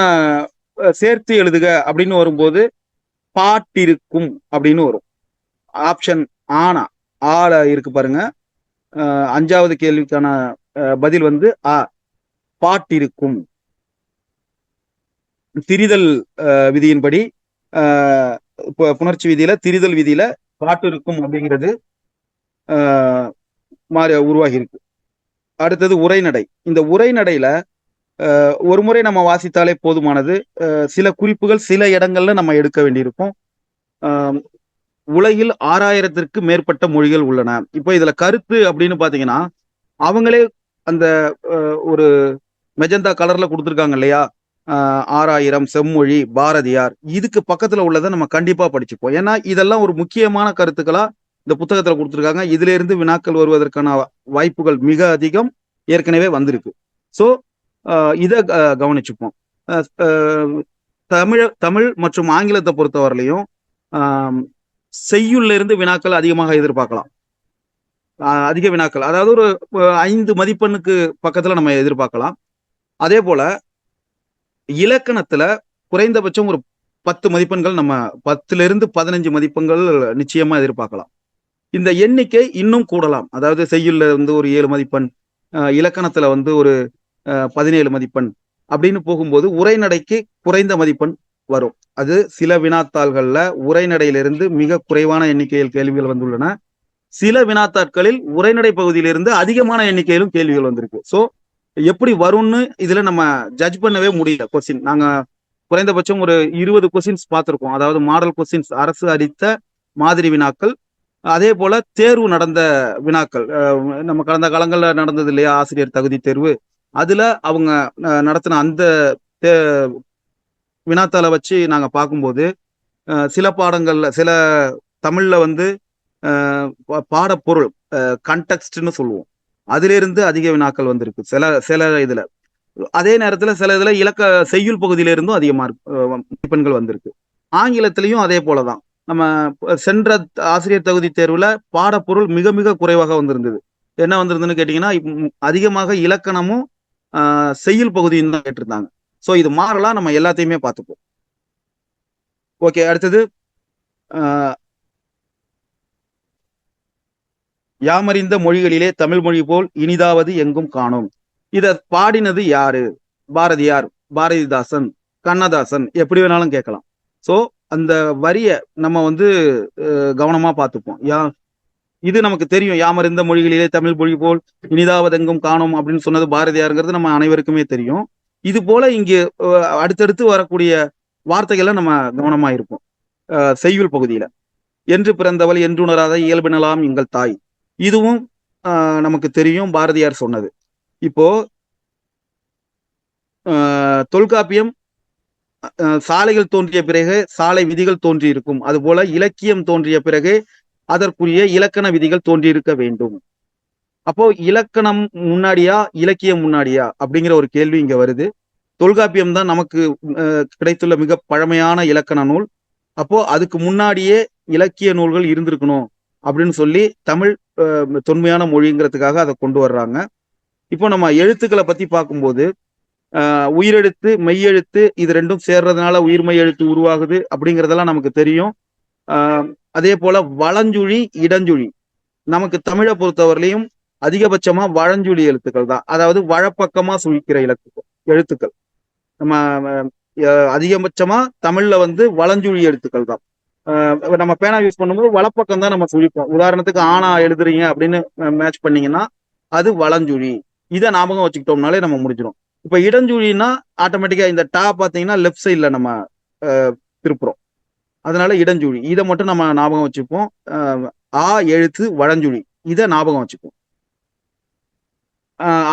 சேர்த்து எழுதுக அப்படின்னு வரும்போது பாட்டிருக்கும் அப்படின்னு வரும். ஆப்ஷன் ஆனா ஆல இருக்கு பாருங்க. 5வது கேள்விக்கான பதில் வந்து ஆ, பாட்டிருக்கும். திரிதல் விதியின்படி, புணர்ச்சி விதியில, திரிதல் விதியில பாட்டு இருக்கும் அப்படிங்கிறது மாறி உருவாகி இருக்கு. அடுத்தது உரைநடை. இந்த உரைநடையில ஒரு முறை நம்ம வாசித்தாலே போதுமானது. சில குறிப்புகள் சில இடங்கள்ல நம்ம எடுக்க வேண்டியிருக்கும். உலகில் 6000த்திற்கு மேற்பட்ட மொழிகள் உள்ளன. இப்ப இதுல கருத்து அப்படின்னு பாத்தீங்கன்னா, அவங்களே அந்த ஒரு மெஜந்தா கலர்ல கொடுத்துருக்காங்க இல்லையா, 6000 செம்மொழி பாரதியார். இதுக்கு பக்கத்துல உள்ளதை நம்ம கண்டிப்பா படிச்சுப்போம். ஏன்னா இதெல்லாம் ஒரு முக்கியமான கருத்துக்களா இந்த புத்தகத்துல கொடுத்துருக்காங்க. இதுல இருந்து வினாக்கள் வருவதற்கான வாய்ப்புகள் மிக அதிகம், ஏற்கனவே வந்திருக்கு. சோ இத கவனிச்சுப்போம். தமிழ் மற்றும் ஆங்கிலத்தை பொறுத்தவரையிலையும் செய்யுள்ல இருந்து வினாக்கள் அதிகமாக எதிர்பார்க்கலாம். அதிக வினாக்கள், அதாவது ஒரு 5 மதிப்பெண்ணுக்கு பக்கத்துல நம்ம எதிர்பார்க்கலாம். அதே போல இலக்கணத்துல குறைந்தபட்சம் ஒரு 10 மதிப்பெண்கள், நம்ம 10ல இருந்து 15 மதிப்பெண்கள் நிச்சயமா எதிர்பார்க்கலாம். இந்த எண்ணிக்கை இன்னும் கூடலாம். அதாவது செய்யுள்ல வந்து ஒரு 7 மதிப்பெண், இலக்கணத்துல வந்து ஒரு 17 மதிப்பெண் அப்படின்னு போகும்போது உரைநடைக்கு குறைந்த மதிப்பெண் வரும். அது சில வினாத்தாள்கள்ல உரைநடையிலிருந்து மிக குறைவான எண்ணிக்கையில் கேள்விகள் வந்துள்ளன. சில வினாத்தாட்களில் உரைநடை பகுதியிலிருந்து அதிகமான எண்ணிக்கையிலும் கேள்விகள் வந்திருக்கு. சோ எப்படி வரும்னு இதுல நம்ம ஜட்ஜ் பண்ணவே முடியல. கொஸ்டின் நாங்க குறைந்தபட்சம் ஒரு 20 கொஸ்டின்ஸ் பார்த்திருக்கோம். அதாவது மாடல் கொஸ்டின்ஸ், அரசு அளித்த மாதிரி வினாக்கள், அதே போல தேர்வு நடந்த வினாக்கள். நம்ம கடந்த காலங்கள்ல நடந்தது இல்லையா ஆசிரியர் தகுதி தேர்வு, அதுல அவங்க நடத்தின அந்த வினாத்தாளை வச்சு நாங்க பார்க்கும்போது சில பாடங்கள்ல, சில தமிழ்ல வந்து பாடப்பொருள் கண்டெக்ஸ்ட்னு சொல்லுவோம், அதுல இருந்து அதிக வினாக்கள் வந்திருக்கு சில சில இதுல. அதே நேரத்துல சில இதுல செய்யுள் பகுதியில இருந்தும் அதிகமா மதிப்பெண்கள் வந்திருக்கு. ஆங்கிலத்திலையும் அதே போலதான். நம்ம சென்ற ஆசிரியர் தகுதி தேர்வுல பாடப்பொருள் மிக மிக குறைவாக வந்திருந்தது. என்ன வந்திருந்ததுன்னு கேட்டீங்கன்னா, அதிகமாக இலக்கணமும் செய்யுள் பகுதியும் தான் கேட்டிருந்தாங்க. சோ இது மாறலாம், நம்ம எல்லாத்தையுமே பார்த்துப்போம். ஓகே, அடுத்தது யாமறிந்த மொழிகளிலே தமிழ் மொழி போல் இனிதாவது எங்கும் காணோம். இத பாடினது யாரு? பாரதியார், பாரதிதாசன், கண்ணதாசன், எப்படி வேணாலும் கேட்கலாம். சோ அந்த வரிய நம்ம வந்து கவனமா பார்த்துப்போம். இது நமக்கு தெரியும், யாமறிந்த மொழிகளிலே தமிழ் மொழி போல் இனிதாவது எங்கும் காணோம் அப்படின்னு சொன்னது பாரதியாருங்கிறது நம்ம அனைவருக்குமே தெரியும். இது போல இங்கு அடுத்தடுத்து வரக்கூடிய வார்த்தைகளை நம்ம கவனமா இருப்போம். செய்யுள் பகுதியில என்று பிறந்தவள் என்றுணராத இயல்பினலாம் எங்கள் தாய், இதுவும் நமக்கு தெரியும், பாரதியார் சொன்னது. இப்போ தொல்காப்பியம் சாலைகள் தோன்றிய பிறகு சாலை விதிகள் தோன்றி இருக்கும், அதுபோல இலக்கியம் தோன்றிய பிறகு அதற்குரிய இலக்கண விதிகள் தோன்றியிருக்க வேண்டும். அப்போ இலக்கணம் முன்னாடியா இலக்கியம் முன்னாடியா அப்படிங்கிற ஒரு கேள்வி இங்க வருது. தொல்காப்பியம் தான் நமக்கு கிடைத்துள்ள மிக பழமையான இலக்கண நூல். அப்போ அதுக்கு முன்னாடியே இலக்கிய நூல்கள் இருந்திருக்கணும் அப்படின்னு சொல்லி தமிழ் தொன்மையான மொழிங்கிறதுக்காக அதை கொண்டு வர்றாங்க. இப்போ நம்ம எழுத்துக்களை பத்தி பார்க்கும்போது உயிரெழுத்து மெய்யெழுத்து இது ரெண்டும் சேர்றதுனால உயிர்மெய் எழுத்து உருவாகுது அப்படிங்கிறதெல்லாம் நமக்கு தெரியும். அதே போல வளஞ்சுழி இடஞ்சுழி, நமக்கு தமிழை பொறுத்தவரையிலையும் அதிகபட்சமா வழஞ்சுழி எழுத்துக்கள் தான், அதாவது வழப்பக்கமா சுழிக்கிற எழுத்துக்கள். நம்ம அதிகபட்சமா தமிழ்ல வந்து வளஞ்சுழி எழுத்துக்கள் தான். நம்ம பேனா யூஸ் பண்ணும்போது வலப்பக்கம் தான் நம்ம சுழிப்போம். உதாரணத்துக்கு ஆனா எழுதுறீங்க அப்படின்னு மேட்ச் பண்ணீங்கன்னா அது வளஞ்சுழி. இதை ஞாபகம் வச்சுக்கிட்டோம்னாலே நம்ம முடிஞ்சிடும். இப்ப இடஞ்சுழின்னா ஆட்டோமேட்டிக்கா இந்த டா பாத்தீங்கன்னா லெஃப்ட் சைட்ல நம்ம திருப்புறோம், அதனால இடஞ்சுழி. இதை மட்டும் நம்ம ஞாபகம் வச்சுப்போம். ஆ எழுத்து வழஞ்சுழி, இதை ஞாபகம் வச்சுப்போம்.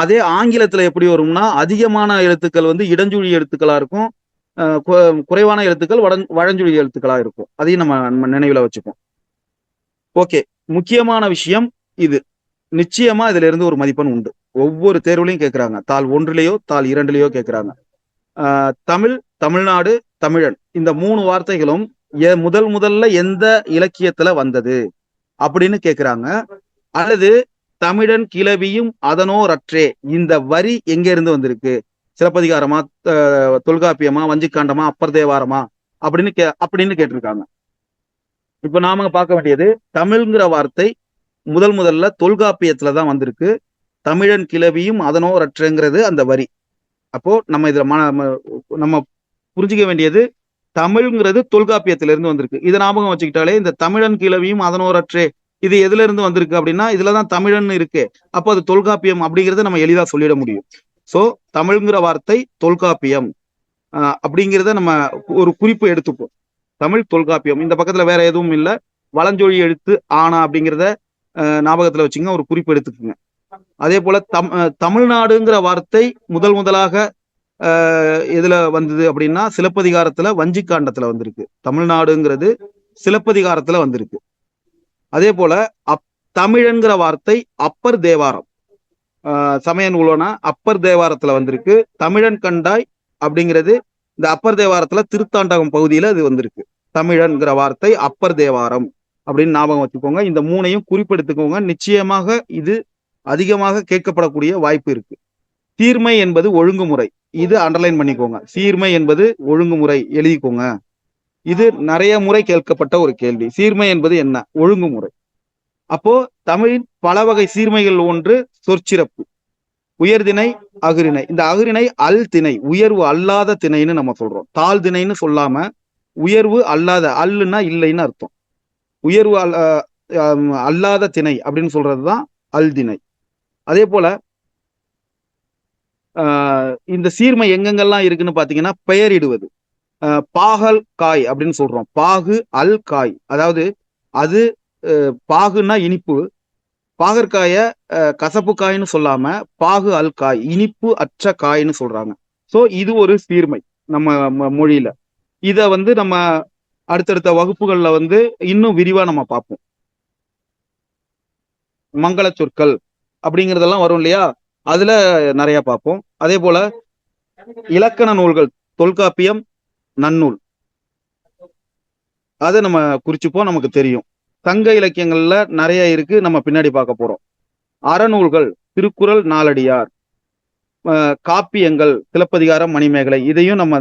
அதே ஆங்கிலத்துல எப்படி வரும்னா அதிகமான எழுத்துக்கள் வந்து இடஞ்சுழி எழுத்துக்களா இருக்கும். குறைவான எழுத்துக்கள் வடஞ்சுழி எழுத்துக்களா இருக்கும். அதையும் நம்ம நினைவுல வச்சுப்போம். ஓகே. முக்கியமான விஷயம் இது. நிச்சயமா இதுல இருந்து ஒரு மதிப்பெண் உண்டு. ஒவ்வொரு தேர்வுலயும் கேட்கிறாங்க. தாள் 1லயோ, தாள் 2லயோ கேட்கிறாங்க. தமிழ், தமிழ்நாடு, தமிழன் இந்த 3 வார்த்தைகளும் முதல்ல எந்த இலக்கியத்துல வந்தது அப்படின்னு கேட்கிறாங்க. அல்லது தமிழன் கிளவியும் அதனோரற்றே இந்த வரி எங்க இருந்து வந்திருக்கு? சிலப்பதிகாரமா, தொல்காப்பியமா, வஞ்சிக்காண்டமா, அப்பர் தேவாரமா அப்படின்னு கேட்டிருக்காங்க. இப்ப நாம பார்க்க வேண்டியது தமிழ்ங்கிற வார்த்தை முதல்ல தொல்காப்பியத்துல தான் வந்திருக்கு. தமிழன் கிளவியும் அதனோரற்றங்கிறது அந்த வரி. அப்போ நம்ம இதுல நம்ம புரிஞ்சுக்க வேண்டியது தமிழ்ங்கிறது தொல்காப்பியத்திலிருந்து வந்திருக்கு. இதை ஞாபகம் வச்சுக்கிட்டாலே இந்த தமிழன் கிளவியும் அதனோரற்றே இது எதுல இருந்து வந்திருக்கு அப்படின்னா இதுலதான் தமிழன் இருக்கு. அப்போ அது தொல்காப்பியம் அப்படிங்கறத நம்ம எளிதா சொல்லிட முடியும். சோ தமிழ்ங்கிற வார்த்தை தொல்காப்பியம் அப்படிங்கிறத நம்ம ஒரு குறிப்பு எடுத்துப்போம். தமிழ் தொல்காப்பியம். இந்த பக்கத்துல வேற எதுவும் இல்லை. வலஞ்சொழி எழுத்து ஆனா அப்படிங்கிறத ஞாபகத்துல வச்சுங்க, ஒரு குறிப்பு எடுத்துக்குங்க. அதே போல தமிழ்நாடுங்கிற வார்த்தை முதலாக எதுல வந்தது அப்படின்னா சிலப்பதிகாரத்துல வஞ்சிக்காண்டத்துல வந்திருக்கு. தமிழ்நாடுங்கிறது சிலப்பதிகாரத்துல வந்திருக்கு. அதே போல தமிழன்கிற வார்த்தை அப்பர் தேவாரம், சமய நூலான அப்பர் தேவாரத்துல வந்திருக்கு. தமிழன் கண்டாய் அப்படிங்கிறது இந்த அப்பர் தேவாரத்துல திருத்தாண்டகம் பகுதியில அது வந்திருக்கு. தமிழன்கிற வார்த்தை அப்பர் தேவாரம் அப்படின்னு ஞாபகம் வச்சுக்கோங்க. இந்த 3ஐயும் குறிப்பெடுத்துக்கோங்க. நிச்சயமாக இது அதிகமாக கேட்கப்படக்கூடிய வாய்ப்பு இருக்கு. சீர்மை என்பது ஒழுங்குமுறை. இது அண்டர்லைன் பண்ணிக்கோங்க. சீர்மை என்பது ஒழுங்குமுறை எழுதிக்கோங்க. இது நிறைய முறை கேட்கப்பட்ட ஒரு கேள்வி. சீர்மை என்பது என்ன? ஒழுங்குமுறை. அப்போ தமிழின் பல வகை சீர்மைகள் ஒன்று சொற்சிறப்பு. உயர்திணை, அகுரிணை. இந்த அகுரிணை அல் திணை, உயர்வு அல்லாத திணைன்னு நம்ம சொல்றோம். தாழ் திணைன்னு சொல்லாம உயர்வு அல்லாத, அல்லுன்னா இல்லைன்னு அர்த்தம். உயர்வு அல்லாத திணை அப்படின்னு சொல்றதுதான் அல் திணை. அதே போல இந்த சீர்மை எங்கெங்கெல்லாம் இருக்குன்னு பாத்தீங்கன்னா பெயரிடுவது. பாகல் காய் அப்படின்னு சொல்றோம். பாகு அல் காய், அதாவது அது பாகுன்னா இனிப்பு, பாகற்காய கசப்பு காய்னு சொல்லாம பாகு அல் காய், இனிப்பு அற்ற காய்னு சொல்றாங்க. சோ இது ஒரு சீர்மை நம்ம மொழியில. இத வந்து நம்ம அடுத்தடுத்த வகுப்புகள்ல வந்து இன்னும் விரிவா நம்ம பார்ப்போம். மங்கள சொற்கள் அப்படிங்கறதெல்லாம் வரும் இல்லையா, அதுல நிறைய பார்ப்போம். அதே போல இலக்கண நூல்கள், தொல்காப்பியம், நன்னூல், அதை நம்ம குறிச்சுப்போம், நமக்கு தெரியும். சங்க இலக்கியங்கள்ல நிறைய இருக்கு, நம்ம பின்னாடி பார்க்க போறோம். அறநூல்கள், திருக்குறள், நாலடியார், காப்பியங்கள், சிலப்பதிகாரம், மணிமேகலை, இதையும் நம்ம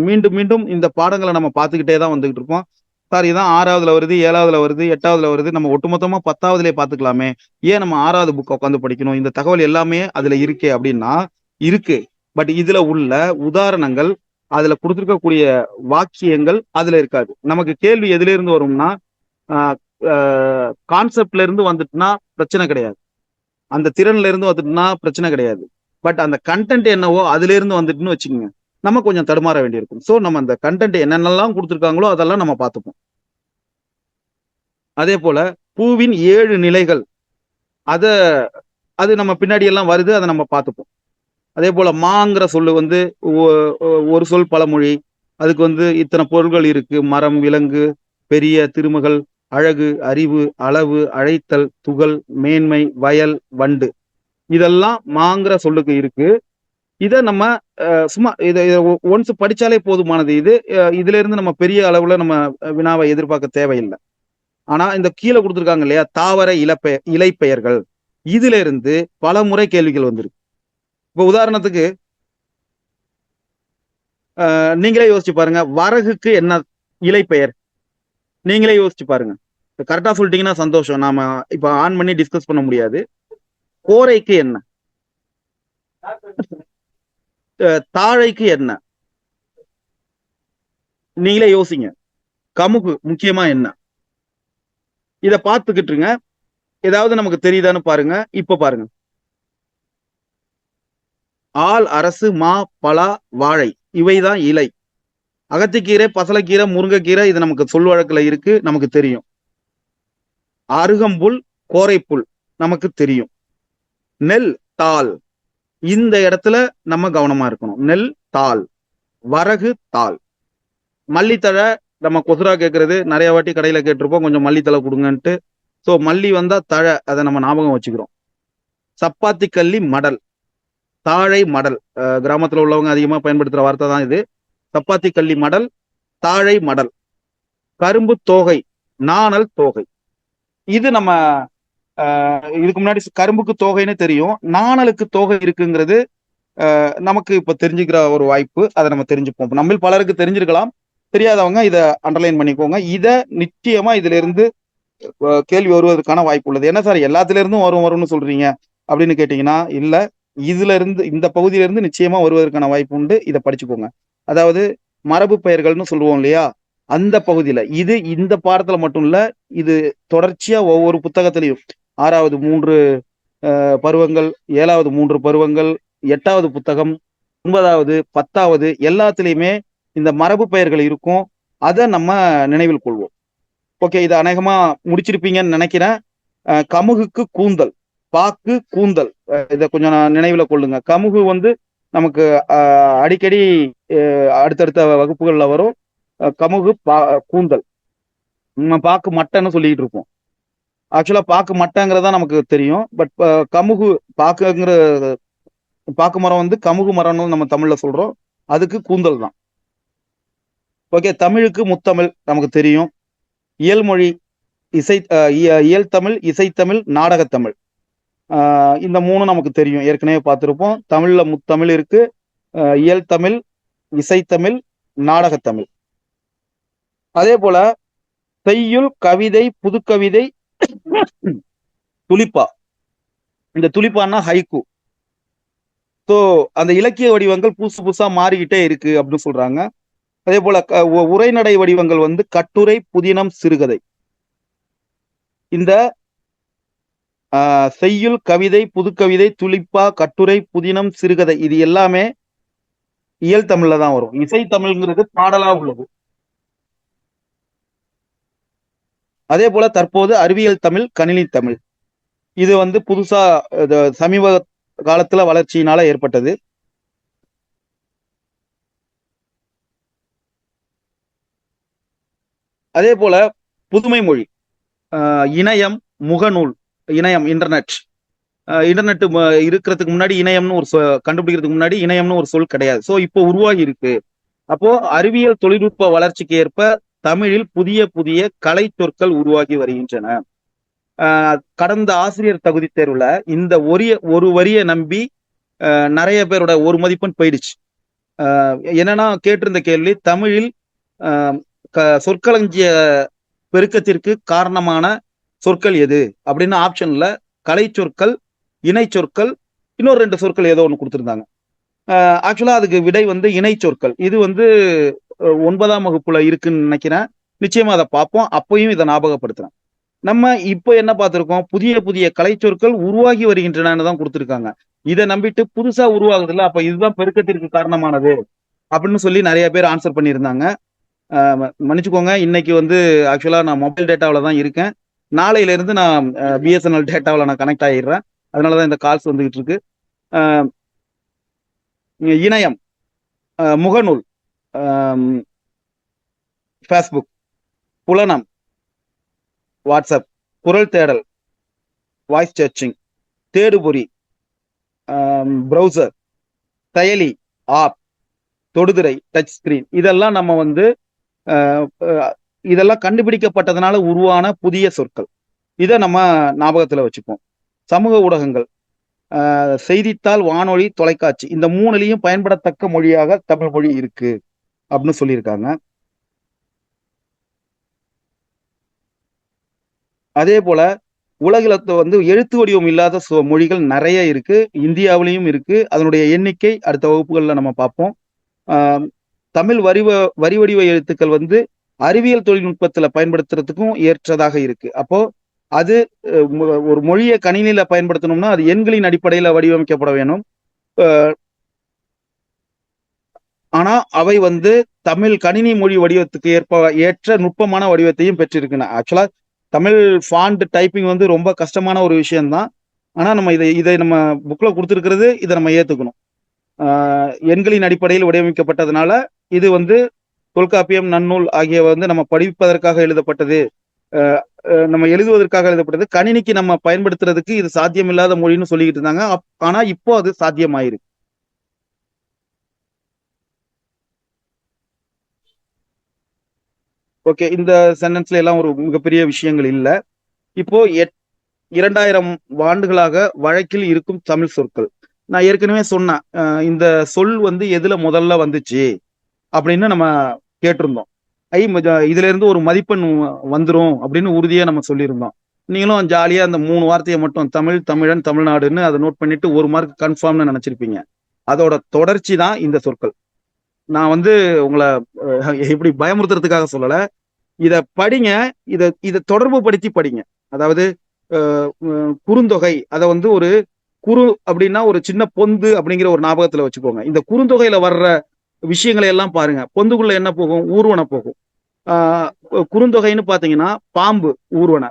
மீண்டும் மீண்டும் இந்த பாடங்களை நம்ம பார்த்துக்கிட்டே தான் வந்துகிட்டு இருப்போம். சார் இதான் 6வதுல வருது, 7வதுல வருது, 8வதுல வருது, நம்ம ஒட்டுமொத்தமா 10வதுலயே பார்த்துக்கலாமே, ஏன் நம்ம 6வது புக் உட்காந்து படிக்கணும்? இந்த தகவல் எல்லாமே அதுல இருக்கே அப்படின்னா இருக்கு. பட் இதுல உள்ள உதாரணங்கள், அதுல கொடுத்திருக்கக்கூடிய வாக்கியங்கள் அதுல இருக்காது. நமக்கு கேள்வி எதுல இருந்து வரும்னா கான்செப்ட்ல இருந்து வந்துட்டுனா பிரச்சனை கிடையாது, அந்த திறன்ல இருந்து வந்துட்டுனா பிரச்சனை கிடையாது. பட் அந்த கண்டென்ட் என்னவோ அதுல இருந்து வந்துட்டுன்னு வச்சுக்கோங்க, நம்ம கொஞ்சம் தடுமாற வேண்டியிருக்கும். ஸோ நம்ம அந்த கண்டென்ட் என்னென்னலாம் கொடுத்துருக்காங்களோ அதெல்லாம் நம்ம பார்த்துப்போம். அதே போல பூவின் 7 நிலைகள், அது நம்ம பின்னாடி எல்லாம் வருது, அதை நம்ம பார்த்துப்போம். அதே போல மாங்கிற சொல்லு வந்து ஒரு சொல் பழமொழி, அதுக்கு வந்து இத்தனை பொருள்கள் இருக்கு. மரம், விலங்கு, பெரிய, திருமகள், அழகு, அறிவு, அளவு, அழைத்தல், துகள், மேன்மை, வயல், வண்டு, இதெல்லாம் மாங்கிற சொல்லுக்கு இருக்கு. இதை நம்ம சும்மா இதை ஒன்ஸ் படிச்சாலே போதுமானது. இதுல இருந்து நம்ம பெரிய அளவுல நம்ம வினாவை எதிர்பார்க்க தேவையில்லை. ஆனா இந்த கீழே கொடுத்துருக்காங்க இல்லையா, தாவர இலைப்பெயர்கள், இதுல இருந்து பல முறை கேள்விகள் வந்திருக்கு. இப்ப உதாரணத்துக்கு நீங்களே யோசிச்சு பாருங்க, வரகுக்கு என்ன இலைப்பெயர்? நீங்களே யோசிச்சு பாருங்க. கரெக்டா சொல்லிட்டீங்கன்னா சந்தோஷம், நாம இப்ப ஆன் பண்ணி டிஸ்கஸ் பண்ண முடியாது. கோரைக்கு என்ன? தாழைக்கு என்ன? நீங்களே யோசிங்க. கமுகு முக்கியமா என்ன? இத பார்த்துக்கிட்டுருங்க. ஏதாவது நமக்கு தெரியுதான்னு பாருங்க. இப்ப பாருங்க, ஆள், அரசு, மா, பலா, வாழை, இவைதான் இலை. அகத்திக்கீரை, பசலைக்கீரை, முருங்கைக்கீரை, இது நமக்கு சொல் வழக்குல இருக்கு, நமக்கு தெரியும். அருகம்புல், கோரைப்புல் நமக்கு தெரியும். நெல், தாள், இந்த இடத்துல நம்ம கவனமா இருக்கணும். நெல் தாள், வரகு தாள், மல்லித்தழை. நம்ம கொசுரா கேட்கறது நிறைய வாட்டி கடையில கேட்டிருப்போம், கொஞ்சம் மல்லித்தழை கொடுங்கன்ட்டு. ஸோ மல்லி வந்தா தழை, அதை நம்ம ஞாபகம் வச்சுக்கிறோம். சப்பாத்தி கள்ளி மடல், தாழை மடல், கிராமத்துல உள்ளவங்க அதிகமா பயன்படுத்துற வார்த்தை தான் இது. சப்பாத்தி கள்ளி மடல், தாழை மடல். கரும்பு தோகை, நாணல் தோகை. இது நம்ம இதுக்கு முன்னாடி கரும்புக்கு தோகைன்னு தெரியும், நாணலுக்கு தோகை இருக்குங்கிறது நமக்கு இப்ப தெரிஞ்சுக்கிற ஒரு வாய்ப்பு. அதை நம்ம தெரிஞ்சுப்போம். நம்ம பலருக்கு தெரிஞ்சிருக்கலாம், தெரியாதவங்க இதை அண்டர்லைன் பண்ணிக்கோங்க. இதை நிச்சயமா இதுல இருந்து கேள்வி வருவதற்கான வாய்ப்பு உள்ளது. என்ன சார் எல்லாத்துல இருந்தும் வரும்னு சொல்றீங்க அப்படின்னு கேட்டீங்கன்னா, இல்ல, இதுல இருந்து இந்த பகுதியில இருந்து நிச்சயமா வருவதற்கான வாய்ப்பு உண்டு. இதை படிச்சுக்கோங்க. அதாவது மரபு பெயர்கள்னு சொல்லுவோம் இல்லையா, அந்த பகுதியில இது இந்த பாடத்துல மட்டும் இல்ல, இது தொடர்ச்சியா ஒவ்வொரு புத்தகத்திலையும் 6வது 3 பருவங்கள், 7வது 3 பருவங்கள், 8வது புத்தகம், 9வது 10வது எல்லாத்துலயுமே இந்த மரபு பெயர்கள் இருக்கும். அதை நம்ம நினைவில் கொள்வோம். ஓகே, இதை அநேகமா முடிச்சிருப்பீங்கன்னு நினைக்கிறேன். கமுகுக்கு கூந்தல், பாக்கு கூந்தல், இதை கொஞ்சம் நினைவில் கொள்ளுங்க. கமுகு வந்து நமக்கு அடிக்கடி அடுத்தடுத்த வகுப்புகள்ல வரும். கமுகு கூந்தல், நம்ம பாக்கு மட்டைன்னு சொல்லிட்டு இருப்போம். ஆக்சுவலா பாக்கு மட்டைங்கிறதா நமக்கு தெரியும். பட் கமுகு பாக்குங்கிற பாக்கு மரம் வந்து கமுகு மரம்னு நம்ம தமிழ்ல சொல்றோம். அதுக்கு கூந்தல் தான். ஓகே, தமிழுக்கு முத்தமிழ் நமக்கு தெரியும். இயல்மொழி, இயல் தமிழ், இசைத்தமிழ், நாடகத்தமிழ், இந்த 3 நமக்கு தெரியும், ஏற்கனவே பார்த்திருப்போம். தமிழ்ல முத்தமிழ் இருக்கு, இயல் தமிழ், இசைத்தமிழ், நாடகத்தமிழ். அதே போல செய்யுள், கவிதை, புதுக்கவிதை, துலிப்பா. இந்த துலிப்பான்னா ஹைக்கூ. ஸோ அந்த இலக்கிய வடிவங்கள் புதுசு புதுசா மாறிக்கிட்டே இருக்கு அப்படின்னு சொல்றாங்க. அதே போல உரைநடை வடிவங்கள் வந்து கட்டுரை, புதினம், சிறுகதை. இந்த செய்யுள், கவிதை, புதுக்கவிதை, துளிப்பா, கட்டுரை, புதினம், சிறுகதை, இது எல்லாமே இயல் தமிழ்ல தான் வரும். இசை தமிழ்ங்கிறது பாடலா உள்ளது. அதே போல தற்போது அறிவியல் தமிழ், கணினி தமிழ், இது வந்து புதுசா சமீப காலத்துல வளர்ச்சியினால ஏற்பட்டது. அதே போல புதுமை மொழி, இணையம், முகநூல், இணையம், இன்டர்நெட் இருக்கிறதுக்கு முன்னாடி இணையம்னு ஒரு கண்டுபிடிக்கிறதுக்கு முன்னாடி இணையம்னு ஒரு சொல் கிடையாது. ஸோ இப்போ உருவாகி இருக்கு. அப்போ அறிவியல் தொழில்நுட்ப வளர்ச்சிக்கு ஏற்ப தமிழில் புதிய புதிய கலை சொற்கள் உருவாகி வருகின்றன. கடந்த ஆசிரியர் தகுதி தேர்வுல இந்த ஒரு வரியை நம்பி நிறைய பேரோட ஒரு மதிப்பெண் போயிடுச்சு. என்னன்னா, கேட்டிருந்த கேள்வி, தமிழில் சொற்களஞ்சிய பெருக்கத்திற்கு காரணமான சொற்கள் எது அப்படின்னு ஆப்ஷன்ல கலை சொற்கள், இணை சொற்கள், இன்னொரு 2 சொற்கள் ஏதோ ஒன்று கொடுத்துருந்தாங்க. ஆக்சுவலா அதுக்கு விடை வந்து இணை சொற்கள். இது வந்து 9ஆம் வகுப்புல இருக்குன்னு நினைக்கிறேன். நிச்சயமா அதை பார்ப்போம், அப்பயும் இதை ஞாபகப்படுத்துறேன். நம்ம இப்போ என்ன பார்த்திருக்கோம், புதிய புதிய கலை சொற்கள் உருவாகி வருகின்றன தான் கொடுத்துருக்காங்க. இதை நம்பிட்டு புதுசா உருவாகுது இல்ல, அப்ப இதுதான் பெருக்கத்திற்கு காரணமானது அப்படின்னு சொல்லி நிறைய பேர் ஆன்சர் பண்ணியிருந்தாங்க. மன்னிச்சுக்கோங்க, இன்னைக்கு வந்து ஆக்சுவலா நான் மொபைல் டேட்டாவில் தான் இருக்கேன். நாளையில இருந்து நான் பிஎஸ்என்எல் டேட்டாவில் நான் கனெக்ட் ஆகிடுறேன். அதனாலதான் இந்த கால்ஸ் வந்துகிட்டு இருக்கு. இணையம், முகநூல், ஃபேஸ்புக், புலனம், வாட்ஸ்அப், குரல் தேடல், வாய்ஸ் சர்ச்சிங், தேடுபொறி, ப்ரௌசர், செயலி, ஆப், தொடுதிரை, டச் ஸ்கிரீன், இதெல்லாம் நம்ம வந்து இதெல்லாம் கண்டுபிடிக்கப்பட்டதுனால உருவான புதிய சொற்கள். இதை நம்ம ஞாபகத்துல வச்சுப்போம். சமூக ஊடகங்கள், செய்தித்தாள், வானொலி, தொலைக்காட்சி, இந்த 3லயும் பயன்படத்தக்க மொழியாக தமிழ் மொழி இருக்கு அப்படின்னு சொல்லியிருக்காங்க. அதே போல உலகில வந்து எழுத்து வடிவம் இல்லாத மொழிகள் நிறைய இருக்கு, இந்தியாவிலையும் இருக்கு. அதனுடைய எண்ணிக்கை அடுத்த வகுப்புகள்ல நம்ம பார்ப்போம். தமிழ் வரி வடிவ எழுத்துக்கள் வந்து அறிவியல் தொழில்நுட்பத்துல பயன்படுத்துறதுக்கும் ஏற்றதாக இருக்கு. அப்போ அது ஒரு மொழியை கணினியில பயன்படுத்தணும்னா அது எண்களின் அடிப்படையில வடிவமைக்கப்பட வேணும். ஆனா அவை வந்து தமிழ் கணினி மொழி வடிவத்துக்கு ஏற்ற நுட்பமான வடிவத்தையும் பெற்றிருக்குன்னு. ஆக்சுவலா தமிழ் ஃபாண்ட் டைப்பிங் வந்து ரொம்ப கஷ்டமான ஒரு விஷயம்தான். ஆனா நம்ம இதை நம்ம புக்ல கொடுத்துருக்கிறது, இதை நம்ம ஏத்துக்கணும். எண்களின் அடிப்படையில் வடிவமைக்கப்பட்டதுனால இது வந்து தொல்காப்பியம், நன்னூல் ஆகியவை வந்து நம்ம படிப்பதற்காக எழுதப்பட்டது. நம்ம எழுதுவதற்காக எழுதப்பட்டது. கணினிக்கு நம்ம பயன்படுத்துறதுக்கு இது சாத்தியமில்லாத மொழின்னு சொல்லிக்கிட்டு இருந்தாங்க. ஆனா இப்போ அது சாத்தியமாயிருக்கு. ஓகே, இந்த சென்டென்ஸ்ல எல்லாம் ஒரு மிகப்பெரிய விஷயங்கள் இல்ல. இப்போ 2000 ஆண்டுகளாக வழக்கில் இருக்கும் தமிழ் சொற்கள். நான் ஏற்கனவே சொன்னேன், இந்த சொல் வந்து எதுல முதல்ல வந்துச்சு அப்படின்னு நம்ம கேட்டிருந்தோம். இதுல இருந்து ஒரு மதிப்பெண் வந்துரும் அப்படின்னு உறுதியா நம்ம சொல்லியிருந்தோம். நீங்களும் ஜாலியா அந்த 3 வார்த்தையை மட்டும் தமிழ், தமிழன், தமிழ்நாடுன்னு அதை நோட் பண்ணிட்டு 1 மார்க் கன்ஃபார்ம்னு நினைச்சிருப்பீங்க. அதோட தொடர்ச்சி தான் இந்த சொற்கள். நான் வந்து உங்களை இப்படி பயமுறுத்துறதுக்காக சொல்லல. இத படிங்க. இத தொடர்பு படுத்தி படிங்க. அதாவது குறுந்தொகை, அதை வந்து ஒரு குறு அப்படின்னா ஒரு சின்ன பொந்து அப்படிங்கிற ஒரு ஞாபகத்துல வச்சுக்கோங்க. இந்த குறுந்தொகையில வர்ற விஷயங்களை எல்லாம் பாருங்க. பொந்துக்குள்ள என்ன போகும்? ஊர்வன போகும். குறுந்தொகைன்னு பாத்தீங்கன்னா பாம்பு ஊர்வன.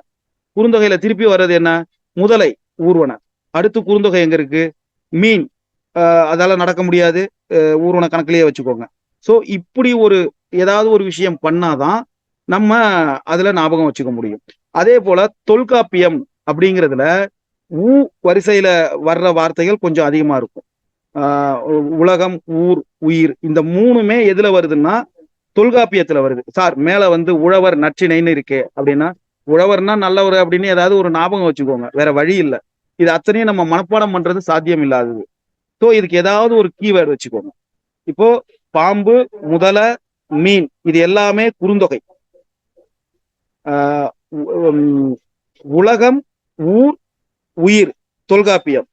குறுந்தொகையில திருப்பி வர்றது என்ன? முதலை ஊர்வன. அடுத்து குறுந்தொகை எங்க இருக்கு? மீன். அதால நடக்க முடியாது. ஊர்வன கணக்கிலேயே வச்சுக்கோங்க. சோ இப்படி ஒரு ஏதாவது ஒரு விஷயம் பண்ணாதான் நம்ம அதுல ஞாபகம் வச்சுக்க முடியும். அதே போல தொல்காப்பியம் அப்படிங்கிறதுல ஊ வரிசையில வர்ற வார்த்தைகள் கொஞ்சம் அதிகமா இருக்கும். உலகம், ஊர், உயிர், இந்த 3மே எதுல வருதுன்னா தொல்காப்பியத்துல வருது. சார் மேல வந்து உழவர் நற்றிணைன்னு இருக்கு அப்படின்னா, உழவர்னா நல்லவர் அப்படின்னு ஏதாவது ஒரு ஞாபகம் வச்சுக்கோங்க. வேற வழி இல்லை. இது அத்தனையும் நம்ம மனப்பாடம் பண்றது சாத்தியம் இல்லாதது. ஸோ இதுக்கு ஏதாவது ஒரு கீவேர்டு வச்சுக்கோங்க. இப்போ பாம்பு, முதலை, மீன், இது எல்லாமே குறுந்தொகை. உலகம், ஊர், உயிர் தொல்காப்பியம்.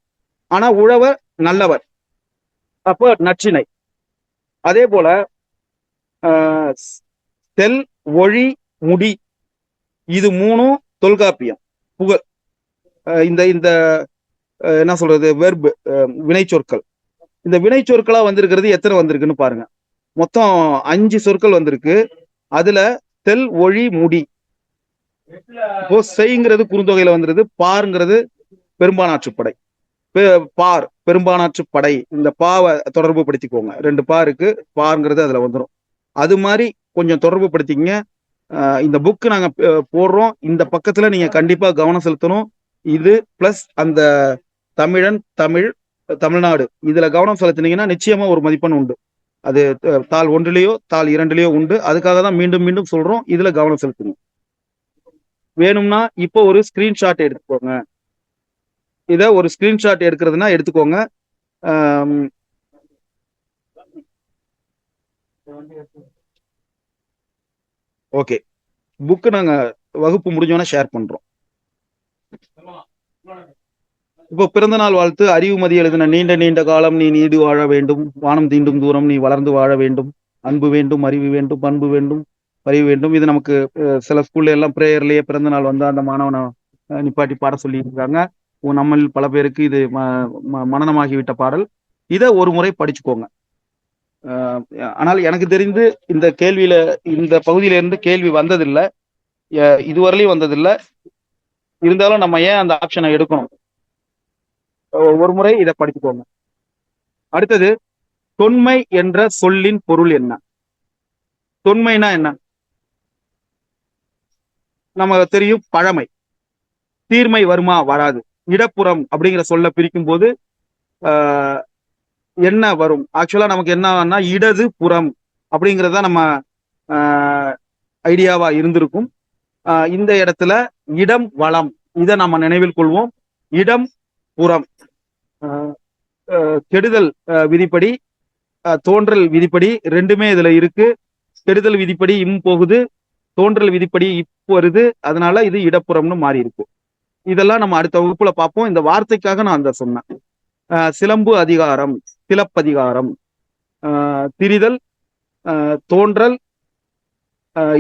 ஆனா உழவர் நல்லவர், அப்போ நற்றிணை. அதே போல செல், ஒழி, முடி, இது 3ம் தொல்காப்பியம். புகழ். இந்த இந்த என்ன சொல்றது, வெர்பு, வினை சொற்கள். இந்த வினை சொற்களா வந்திருக்கிறது எத்தனை வந்திருக்குன்னு பாருங்க. மொத்தம் 5 சொற்கள் வந்திருக்கு. அதுல செல், ஒழி, முடி. இப்போ செய்ங்கிறது குறுந்தொகையில வந்துருது. பார்ங்கிறது பெரும்பானாற்றுப்படை. பார் பெரும்பானாற்றுப்படை. இந்த பாவை தொடர்பு படுத்திக்கோங்க. 2 பா இருக்கு. பார்ங்கிறது அதுல வந்துடும். அது மாதிரி கொஞ்சம் தொடர்பு படுத்திக்கங்க. இந்த புக் நாங்க போடுறோம். இந்த பக்கத்துல நீங்க கண்டிப்பா கவனம் செலுத்தணும். இது பிளஸ் அந்த தமிழன், தமிழ், தமிழ்நாடு, இதுல கவனம் செலுத்தினீங்கன்னா நிச்சயமா ஒரு மதிப்பெண் உண்டு. அது தாள் 1லயோ தாள் 2லயோ உண்டு. அதுக்காக தான் மீண்டும் மீண்டும் சொல்றோம், இதுல கவனம் செலுத்துங்க. வேணும்னா இப்போ ஒரு ஸ்கிரீன்ஷாட் எடுத்துக்கோங்க. இத ஒரு ஸ்கிரீன்ஷாட் எடுக்கிறதுனா எடுத்துக்கோங்க. ஓகே, புக் நாங்க வகுப்பு முடிஞ்சோன்னா ஷேர் பண்றோம். இப்போ பிறந்த நாள் வாழ்த்து. அறிவுமதி எழுதின நீண்ட நீண்ட காலம் நீ நீடு வாழ வேண்டும், வானம் தீண்டும் தூரம் நீ வளர்ந்து வாழ வேண்டும், அன்பு வேண்டும், அறிவு வேண்டும், பண்பு வேண்டும், அறிவு வேண்டும். இது நமக்கு சில ஸ்கூல்ல எல்லாம் பிரேயர்லயே பிறந்த நாள் வந்தா அந்த மாணவனை நிப்பாட்டி பாட சொல்லி இருக்காங்க. நம்ம பல பேருக்கு இது மனநமாகிவிட்ட பாடல். இதை ஒரு முறை படிச்சுக்கோங்க. ஆனால் எனக்கு தெரிந்து இந்த கேள்வியில, இந்த பகுதியில இருந்து கேள்வி வந்ததில்லை, இதுவரையிலும் வந்ததில்லை. இருந்தாலும் நம்ம ஏன் அந்த ஆப்ஷனை எடுக்கணும்? ஒரு முறை இதை படிச்சுக்கோங்க. அடுத்தது, தொன்மை என்ற சொல்லின் பொருள் என்ன? தொன்மைனா என்ன? நமக்கு தெரியும், பழமை. தீர்மை வருமா? வராது. இடப்புறம் அப்படிங்கிற சொல்ல பிரிக்கும் போது என்ன வரும்? ஆக்சுவலா நமக்கு என்னன்னா இடது புறம் அப்படிங்கிறத நம்ம ஐடியாவா இருந்திருக்கும். இந்த இடத்துல இடம், வளம், இதை நம்ம நினைவில் கொள்வோம். இடம், புறம். கெடுதல் விதிப்படி, தோன்றல் விதிப்படி ரெண்டுமே இதுல இருக்கு. கெடுதல் விதிப்படி போகுது, தோன்றல் விதிப்படி வருது. அதனால இது இடப்புறம்னு மாறி இருக்கு. இதெல்லாம் நம்ம அடுத்த வகுப்புல பார்ப்போம். இந்த வார்த்தைக்காக நான் அந்த சொன்னேன். சிலம்பு அதிகாரம், சிலப்பதிகாரம், திரிதல், தோன்றல்,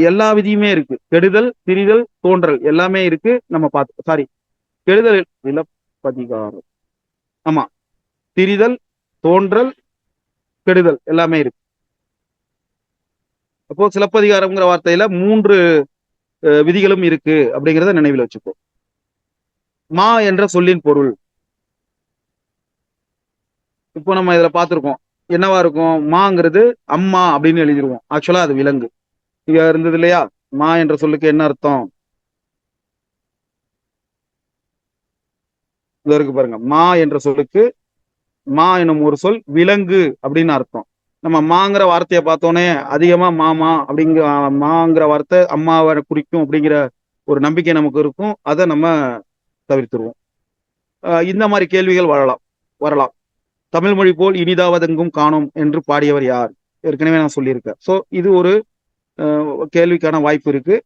எல்லா விதியுமே இருக்கு. கெடுதல், திரிதல், தோன்றல் எல்லாமே இருக்கு. நம்ம பார்த்து, சாரி, கெடுதல், சிலப்பதிகாரம், ஆமா, திரிதல், தோன்றல், கெடுதல் எல்லாமே இருக்கு. அப்போ சிலப்பதிகாரம்ங்கிற வார்த்தையில 3 விதிகளும் இருக்கு அப்படிங்கிறத நினைவில் வச்சுக்கோ. மா என்ற சொல்லின் பொருள். இப்போ நம்ம இதுல பார்த்திருக்கோம். என்னவா இருக்கும்? மாங்கிறது அம்மா அப்படின்னு எழுதிருவோம். ஆக்சுவலா அது விலங்கு. இங்க இருந்தது இல்லையா? மா என்ற சொல்லுக்கு என்ன அர்த்தம்? இதோ இருக்கு பாருங்க. மா என்ற சொல்லுக்கு மா எனும் ஒரு சொல் விலங்கு அப்படின்னு அர்த்தம். நம்ம மாங்கிற வார்த்தையை பார்த்தோன்னே அதிகமா மாமா அப்படிங்கிற மாங்கிற வார்த்தை அம்மாவை குறிக்கும் அப்படிங்கிற ஒரு நம்பிக்கை நமக்கு இருக்கும். அதை நம்ம தவிர்த்துருவோம். இந்த மாதிரி கேள்விகள் வரலாம். தமிழ் மொழி போல் இனிதாவதெங்கும் காணோம் என்று பாடியவர் யார்? ஏற்கனவே நான் சொல்லியிருக்கேன். சோ இது ஒரு கேள்விக்கான வாய்ப்பு இருக்கு.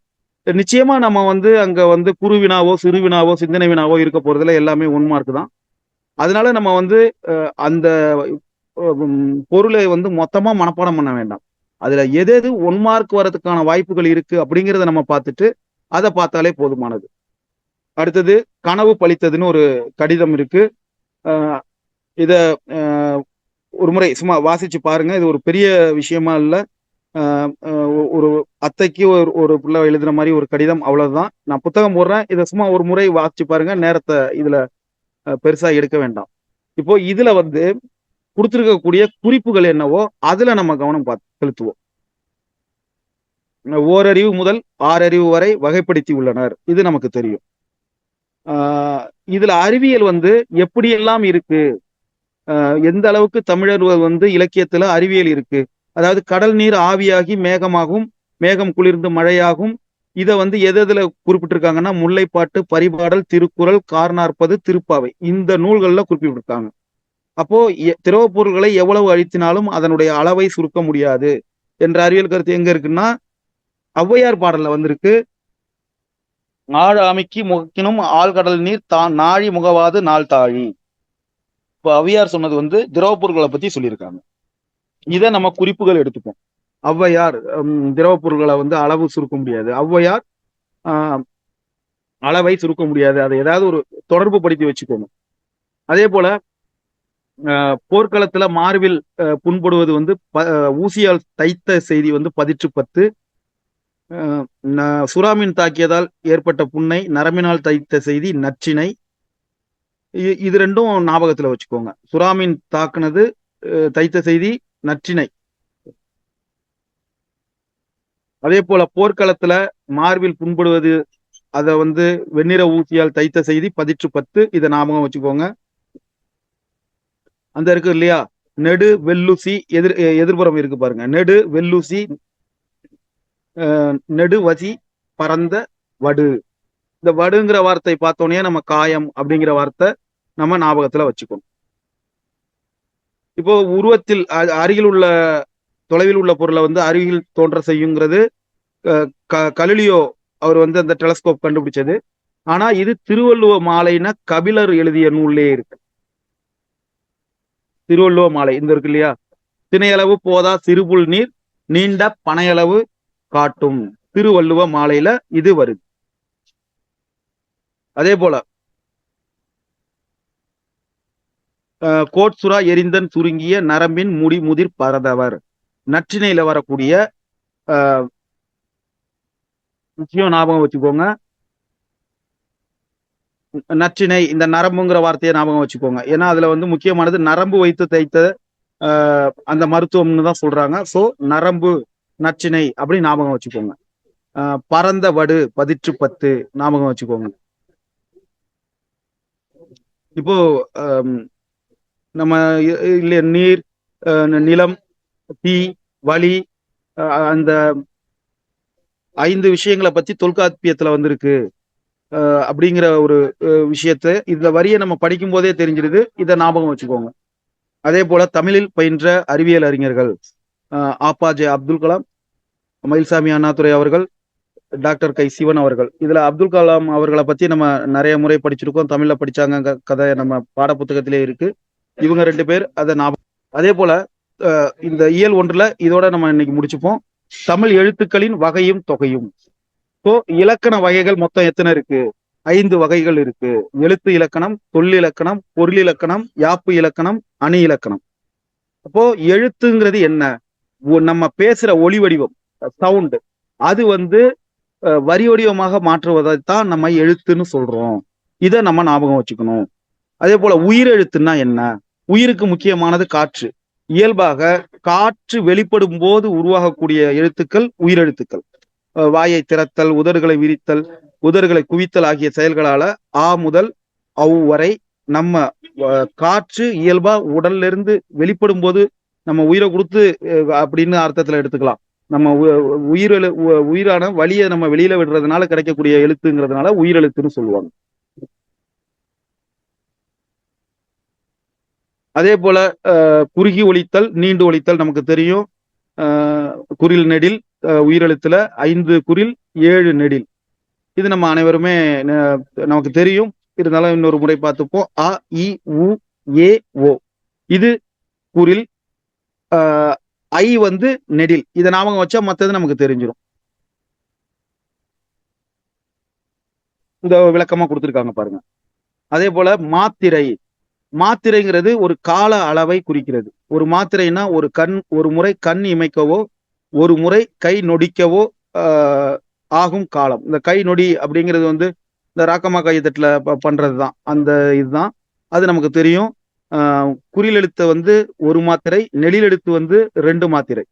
நிச்சயமா நம்ம வந்து அங்க வந்து குறுவினாவோ, சிறுவினாவோ, சிந்தனை வினாவோ இருக்க போறதுல எல்லாமே ஒன் மார்க் தான். அதனால நம்ம வந்து அந்த பொருளை வந்து மொத்தமா மனப்பாடம் பண்ண வேண்டாம். அதுல எது எது ஒன் மார்க் வரதுக்கான வாய்ப்புகள் இருக்கு அப்படிங்கிறத நம்ம பார்த்துட்டு அதை பார்த்தாலே போதுமானது. அடுத்தது கனவு பலித்ததுன்னு ஒரு கடிதம் இருக்கு. அஹ் இத ஒரு முறை சும்மா வாசிச்சு பாருங்க. இது ஒரு பெரிய விஷயமா இல்ல. ஒரு அத்தைக்கு ஒரு பிள்ளை எழுதுன மாதிரி ஒரு கடிதம், அவ்வளவுதான். நான் புத்தகம் போடுறேன். இதை சும்மா ஒரு முறை வாசிச்சு பாருங்க. நேரத்தை இதுல பெருசா எடுக்க வேண்டாம். இப்போ இதுல வந்து கொடுத்திருக்கக்கூடிய குறிப்புகள் என்னவோ அதுல நம்ம கவனம் செலுத்துவோம். ஓரறிவு முதல் ஆறறிவு வரை வகைப்படுத்தி உள்ளனர். இது நமக்கு தெரியும். இதுல அறிவியல் வந்து எப்படியெல்லாம் இருக்கு, எந்த அளவுக்கு தமிழர் வந்து இலக்கியத்துல அறிவியல் இருக்கு. அதாவது கடல் நீர் ஆவியாகி மேகமாகும், மேகம் குளிர்ந்து மழையாகும். இத வந்து எதுல குறிப்பிட்டிருக்காங்கன்னா முல்லைப்பாட்டு, பரிபாடல், திருக்குறள், கார்நாற்பது, திருப்பாவை இந்த நூல்கள்ல குறிப்பிட்டிருக்காங்க. அப்போ திரவ பொருள்களை எவ்வளவு அழித்தினாலும் அதனுடைய அளவை சுருக்க முடியாது என்ற அறிவியல் கருத்து எங்க இருக்குன்னா ஔவையார் பாடல்ல வந்திருக்கு. ஆழ அமைக்கி முகினும் ஆழ்கடல் நீர் தான் நாழி முகவாது நாள் தாழி. இப்போ ஔவையார் சொன்னது வந்து திரவ பொருட்களை பத்தி சொல்லியிருக்காங்க. இதை நம்ம குறிப்புகள் எடுத்துப்போம். ஔவையார் திரவ பொருட்களை வந்து அளவு சுருக்க முடியாது. ஔவையார் அளவை சுருக்க முடியாது. அதை ஏதாவது ஒரு தொடர்பு படுத்தி வச்சுக்கோங்க. அதே போல போர்க்களத்துல மார்பில் புண்படுவது வந்து ஊசியால் தைத்த செய்தி வந்து 10 சுறாமீன் தாக்கியதால் ஏற்பட்ட புண்ணை நரம்பினால் தைத்த செய்தி நச்சினை. இது ரெண்டும் ஞாபகத்துல வச்சுக்கோங்க. சுறாமீன் தாக்குனது தைத்த செய்தி நச்சினை. அதே போல போர்க்களத்துல மார்பில் புண்படுவது அத வந்து வெண்ணிற ஊசியால் தைத்த செய்தி 10 இதை ஞாபகம் வச்சுக்கோங்க. அந்த இருக்கு இல்லையா, நெடு வெல்லூசி எதிர்புறம் இருக்கு பாருங்க. நெடு வெல்லூசி நெடுவசி பரந்த வடு. இந்த வடுங்கிற வார்த்தை பார்த்தோன்னே நம்ம காயம் அப்படிங்கிற வார்த்தை நம்ம ஞாபகத்துல வச்சுக்கணும். இப்போ உருவத்தில் அருகில் உள்ள தொலைவில் உள்ள பொருளை வந்து அருகில் தோன்ற செய்யுங்கிறது கலிலியோ அவர் வந்து அந்த டெலஸ்கோப் கண்டுபிடிச்சது. ஆனா இது திருவள்ளுவ மாலைன்னா கபிலர் எழுதிய நூல்லே இருக்கு. திருவள்ளுவ மாலை இந்த இருக்கு இல்லையா, திணையளவு போதா சிறுபுல் நீர் நீண்ட பனையளவு காட்டும். திருவள்ளுவ மாலையில இது வருது. அதே போல கோட்சுரா எரிந்தன் சுருங்கிய நரம்பின் முடி முதிர் பரதவர். நற்றினையில வரக்கூடிய விஷயம் ஞாபகம் வச்சுக்கோங்க. நற்றினை இந்த நரம்புங்கிற வார்த்தையை ஞாபகம் வச்சுக்கோங்க. ஏன்னா அதுல வந்து முக்கியமானது நரம்பு வைத்து தைத்த அந்த மருத்துவம்னு தான் சொல்றாங்க. சோ நரம்பு நச்சினை அப்படி ஞாபகம் வச்சுக்கோங்க. பரந்த வடு 10 ஞாபகம் வச்சுக்கோங்க. இப்போ நம்ம இல்ல நீர், நிலம், தீ, வழி, அந்த 5 விஷயங்களை பத்தி தொல்காப்பியத்துல வந்திருக்கு அப்படிங்கிற ஒரு விஷயத்த இந்த வரியை நம்ம படிக்கும் போதே தெரிஞ்சிருது. இதை ஞாபகம் வச்சுக்கோங்க. அதே போல தமிழில் பயின்ற அறிவியல் அறிஞர்கள் ஆப்பாஜே அப்துல் கலாம், மயில்சாமி அண்ணாதுரை அவர்கள், டாக்டர் கை சிவன் அவர்கள். இதுல அப்துல் கலாம் அவர்களை பத்தி நம்ம நிறைய முறை படிச்சிருக்கோம். தமிழ்ல படிச்சாங்க கதை நம்ம பாட புத்தகத்திலே இருக்கு. இவங்க 2 பேர் அதை ஞாபகம். அதே போல இந்த இயல் 1ல இதோட நம்ம இன்னைக்கு முடிச்சுப்போம். தமிழ் எழுத்துக்களின் வகையும் தொகையும். இப்போ இலக்கண வகைகள் மொத்தம் எத்தனை இருக்கு? 5 வகைகள் இருக்கு. எழுத்து இலக்கணம், சொல்லிலக்கணம், பொருள் இலக்கணம், யாப்பு இலக்கணம், அணி இலக்கணம். அப்போ எழுத்துங்கிறது என்ன? நம்ம பேசுற ஒளி வடிவம், சவுண்ட், அது வந்து வரி வடிவமாக மாற்றுவதைத்தான் நம்ம எழுத்துன்னு சொல்றோம். இதை நம்ம ஞாபகம் வச்சுக்கணும். அதே போல உயிரெழுத்துன்னா என்ன? உயிருக்கு முக்கியமானது காற்று. இயல்பாக காற்று வெளிப்படும் போது உருவாகக்கூடிய எழுத்துக்கள் உயிரெழுத்துக்கள். வாயை திறத்தல், உதடுகளை விரித்தல், உதடுகளை குவித்தல் ஆகிய செயல்களால ஆ முதல் அவ் வரை நம்ம காற்று இயல்பா உடல்ல இருந்து வெளிப்படும் போது நம்ம உயிரை கொடுத்து அப்படின்னு அர்த்தத்துல எடுத்துக்கலாம். நம்ம உயிரான வழியை நம்ம வெளியில விடுறதுனால கிடைக்கக்கூடிய எழுத்துங்கிறதுனால உயிரெழுத்துன்னு சொல்லுவாங்க. அதே போல குறுகி ஒலித்தல், நீண்டு ஒலித்தல் நமக்கு தெரியும். குறில் நெடில் உயிரெழுத்துல 5 குறில் 7 நெடில். இது நம்ம அனைவருமே நமக்கு தெரியும். இருந்தாலும் இன்னொரு முறை பார்த்துப்போம். அ இ உ ஏ ஓ. இது குறில். ஐ வந்து நெடில். இதை ஞாபகம் வச்சா மற்றது நமக்கு தெரிஞ்சிடும். இந்த விளக்கமா கொடுத்துருக்காங்க பாருங்க. அதே போல மாத்திரை. மாத்திரைங்கிறது ஒரு கால அளவை குறிக்கிறது. ஒரு மாத்திரைனா ஒரு முறை கண் இமைக்கவோ ஒரு முறை கை நொடிக்கவோ ஆகும் காலம். இந்த கை நொடி அப்படிங்கிறது வந்து இந்த ராக்கமா கைத்தட்டுல பண்றதுதான். அந்த இதுதான் அது நமக்கு தெரியும். குறில் எழுத்து வந்து ஒரு மாத்திரை, நெடில் எழுத்து வந்து 2 மாத்திரை.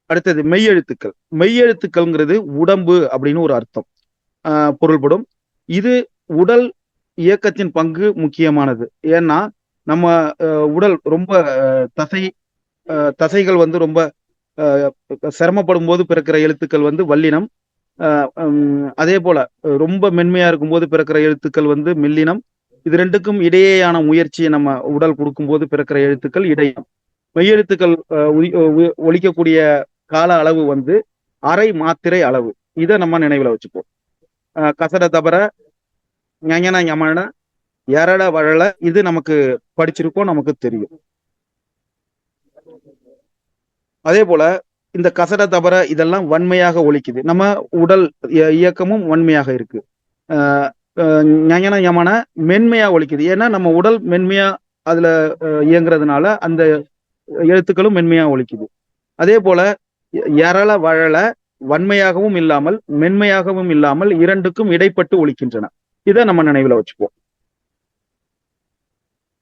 அடுத்தது மெய்யெழுத்துக்கள். மெய்யெழுத்துக்கள்ங்கிறது உடம்பு அப்படின்னு ஒரு அர்த்தம் பொருள்படும். இது உடல் இயக்கத்தின் பங்கு முக்கியமானது. ஏன்னா நம்ம உடல் ரொம்ப தசைகள் வந்து ரொம்ப சிரமப்படும் போது பிறக்கிற எழுத்துக்கள் வந்து வல்லினம். அதே போல ரொம்ப மென்மையா இருக்கும்போது பிறக்கிற எழுத்துக்கள் வந்து மெல்லினம். இது ரெண்டுக்கும் இடையேயான முயற்சியை நம்ம உடல் கொடுக்கும்போது பிறக்கிற எழுத்துக்கள் இடையினம். மெய்யெழுத்துக்கள் ஒலிக்கக்கூடிய கால அளவு வந்து அரை மாத்திரை அளவு. இதை நம்ம நினைவுல வச்சுப்போம். கசட தபர, ஞஞன ஞமன, எரட வழல இது நமக்கு படிச்சிருக்கோம், நமக்கு தெரியும். அதே போல இந்த கசட தபர இதெல்லாம் வன்மையாக ஒலிக்குது. நம்ம உடல் இயக்கமும் வன்மையாக இருக்கு. ஞஞன யமன மென்மையா ஒலிக்குது. ஏன்னா நம்ம உடல் மென்மையா அதுல இயங்குறதுனால அந்த எழுத்துக்களும் மென்மையா ஒலிக்குது. அதே போல எரள வழல வன்மையாகவும் இல்லாமல் மென்மையாகவும் இல்லாமல் இரண்டுக்கும் இடைப்பட்டு ஒலிக்கின்றன. இதை நம்ம நினைவுல வச்சுப்போம்.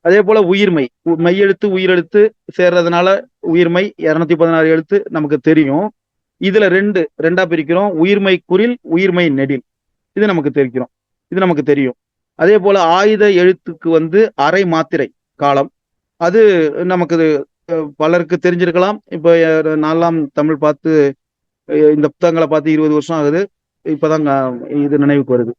அதே போல உயிர்மை. மெய்யெழுத்து உயிரெழுத்து சேர்றதுனால உயிர்மை 216 எழுத்து நமக்கு தெரியும். இதுல ரெண்டா பிரிக்கிறோம். உயிர்மை குறில், உயிர்மை நெடில். இது நமக்கு தெரியும். அதே போல ஆயுத எழுத்துக்கு வந்து அரை மாத்திரை காலம். அது நமக்கு பலருக்கு தெரிஞ்சிருக்கலாம். இப்ப 4ஆம் தமிழ் பார்த்து இந்த புத்தகங்களை பார்த்து 20 வருஷம் ஆகுது. இப்பதான் இது நினைவுக்கு வருது.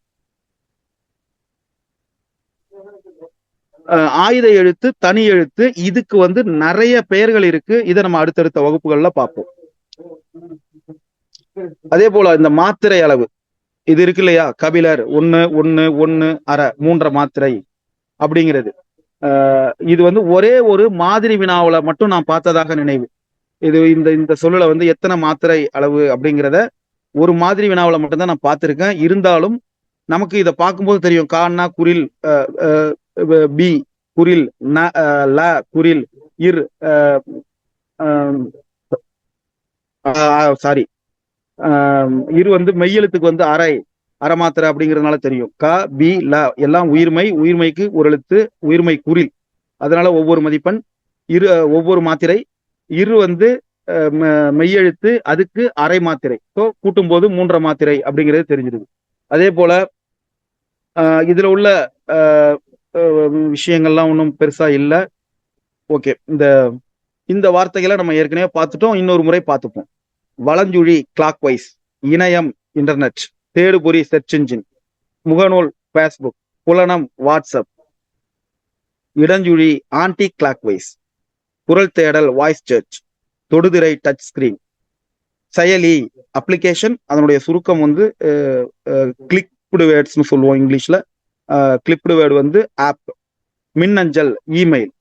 ஆயுத எழுத்து, தனி எழுத்து, இதுக்கு வந்து நிறைய பெயர்கள் இருக்கு. இதை நம்ம அடுத்தடுத்த வகுப்புகள்ல பார்ப்போம். அதே போல இந்த மாத்திரை அளவு இது இருக்கு இல்லையா, கபிலர் 1 1 1 அரை 3 மாத்திரை அப்படிங்கிறது. இது வந்து ஒரே ஒரு மாதிரி வினாவுல மட்டும் நான் பார்த்ததாக நினைவு. இது இந்த சொல்லுல வந்து எத்தனை மாத்திரை அளவு அப்படிங்கிறத ஒரு மாதிரி வினாவுல மட்டும்தான் நான் பார்த்திருக்கேன். இருந்தாலும் நமக்கு இதை பார்க்கும்போது தெரியும். கான்னா குறில், பி குறில், ல குறில், இர் சாரி இரு வந்து மெய்யெழுத்துக்கு வந்து அரை மாத்திரை அப்படிங்கிறதுனால தெரியும். க பி ல எல்லாம் உயிர்மை. உயிர்மைக்கு ஒரு எழுத்து உயிர்மை குறில். அதனால ஒவ்வொரு மதிப்பெண். ஒவ்வொரு மாத்திரை. இரு வந்து மெய்யெழுத்து, அதுக்கு அரை மாத்திரை. ஸோ கூட்டும் போது 3 மாத்திரை அப்படிங்கிறது தெரிஞ்சிருது. அதே போல இதுல உள்ள விஷயங்கள்லாம் ஒன்றும் பெருசா இல்லை. ஓகே, இந்த வார்த்தைகளை நம்ம ஏற்கனவே பார்த்துட்டோம். இன்னொரு முறை பார்த்துப்போம். வலஞ்சுழி கிளாக் வைஸ், இணையம் இன்டர்நெட், தேடுபொறி சர்ச் இன்ஜின், முகநூல் பேஸ்புக், புலனம் வாட்ஸ்அப். இடஞ்சுழி ஆன்டி கிளாக் வைஸ், குரல் தேடல் வாய்ஸ் சர்ச், தொடுதிரை டச் ஸ்கிரீன், செயலி அப்ளிகேஷன், அதனுடைய சுருக்கம் வந்து கிளிக்டு வேர்ட்ஸ்னு சொல்லுவோம் இங்கிலீஷ்ல. கிளிப்டு வேர்டு வந்து ஆப், மின்னஞ்சல் இமெயில்.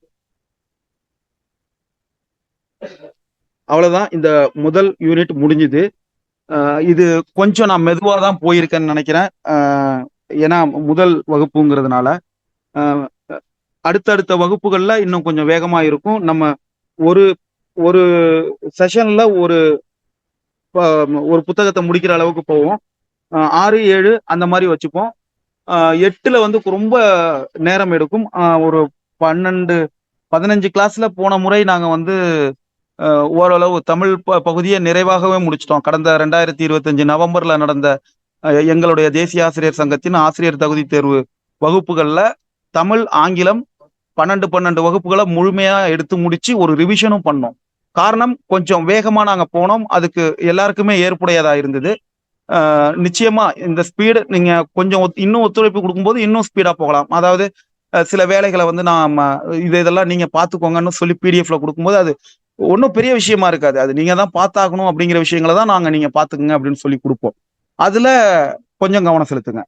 அவ்வளவுதான். இந்த முதல் யூனிட் முடிஞ்சுது. இது கொஞ்சம் நான் மெதுவா தான் போயிருக்கேன்னு நினைக்கிறேன். ஏன்னா முதல் வகுப்புங்கிறதுனால. அடுத்தடுத்த வகுப்புகள்ல இன்னும் கொஞ்சம் வேகமா இருக்கும். நம்ம ஒரு ஒரு செஷன்ல ஒரு புத்தகத்தை முடிக்கிற அளவுக்கு போவோம். 6, 7 அந்த மாதிரி வச்சுப்போம். 8ல வந்து ரொம்ப நேரம் எடுக்கும். ஒரு 12, 15 கிளாஸ்ல போன முறை நாங்க வந்து ஓரளவு தமிழ் பகுதியை நிறைவாகவே முடிச்சிட்டோம். கடந்த 2025 நவம்பர்ல நடந்த எங்களுடைய தேசிய ஆசிரியர் சங்கத்தின் ஆசிரியர் தகுதி தேர்வு வகுப்புகள்ல தமிழ், ஆங்கிலம் 12 வகுப்புகளை முழுமையா எடுத்து முடிச்சு ஒரு ரிவிஷனும் பண்ணோம். காரணம் கொஞ்சம் வேகமா நாங்க போனோம். அதுக்கு எல்லாருக்குமே ஏற்புடையதா இருந்தது. நிச்சயமா இந்த ஸ்பீடு நீங்க கொஞ்சம் இன்னும் ஒத்துழைப்பு கொடுக்கும்போது இன்னும் ஸ்பீடா போகலாம். அதாவது சில வேலைகளை வந்து நாம இதெல்லாம் நீங்க பாத்துக்கோங்கன்னு சொல்லி பிடிஎஃப்ல கொடுக்கும்போது அது ஒன்றும் பெரிய விஷயமா இருக்காது. அது நீங்க தான் பார்த்தாகணும் அப்படிங்கிற விஷயங்களை தான் நாங்க நீங்க பாத்துக்கங்க அப்படின்னு சொல்லி கொடுப்போம். அதுல கொஞ்சம் கவனம் செலுத்துங்க.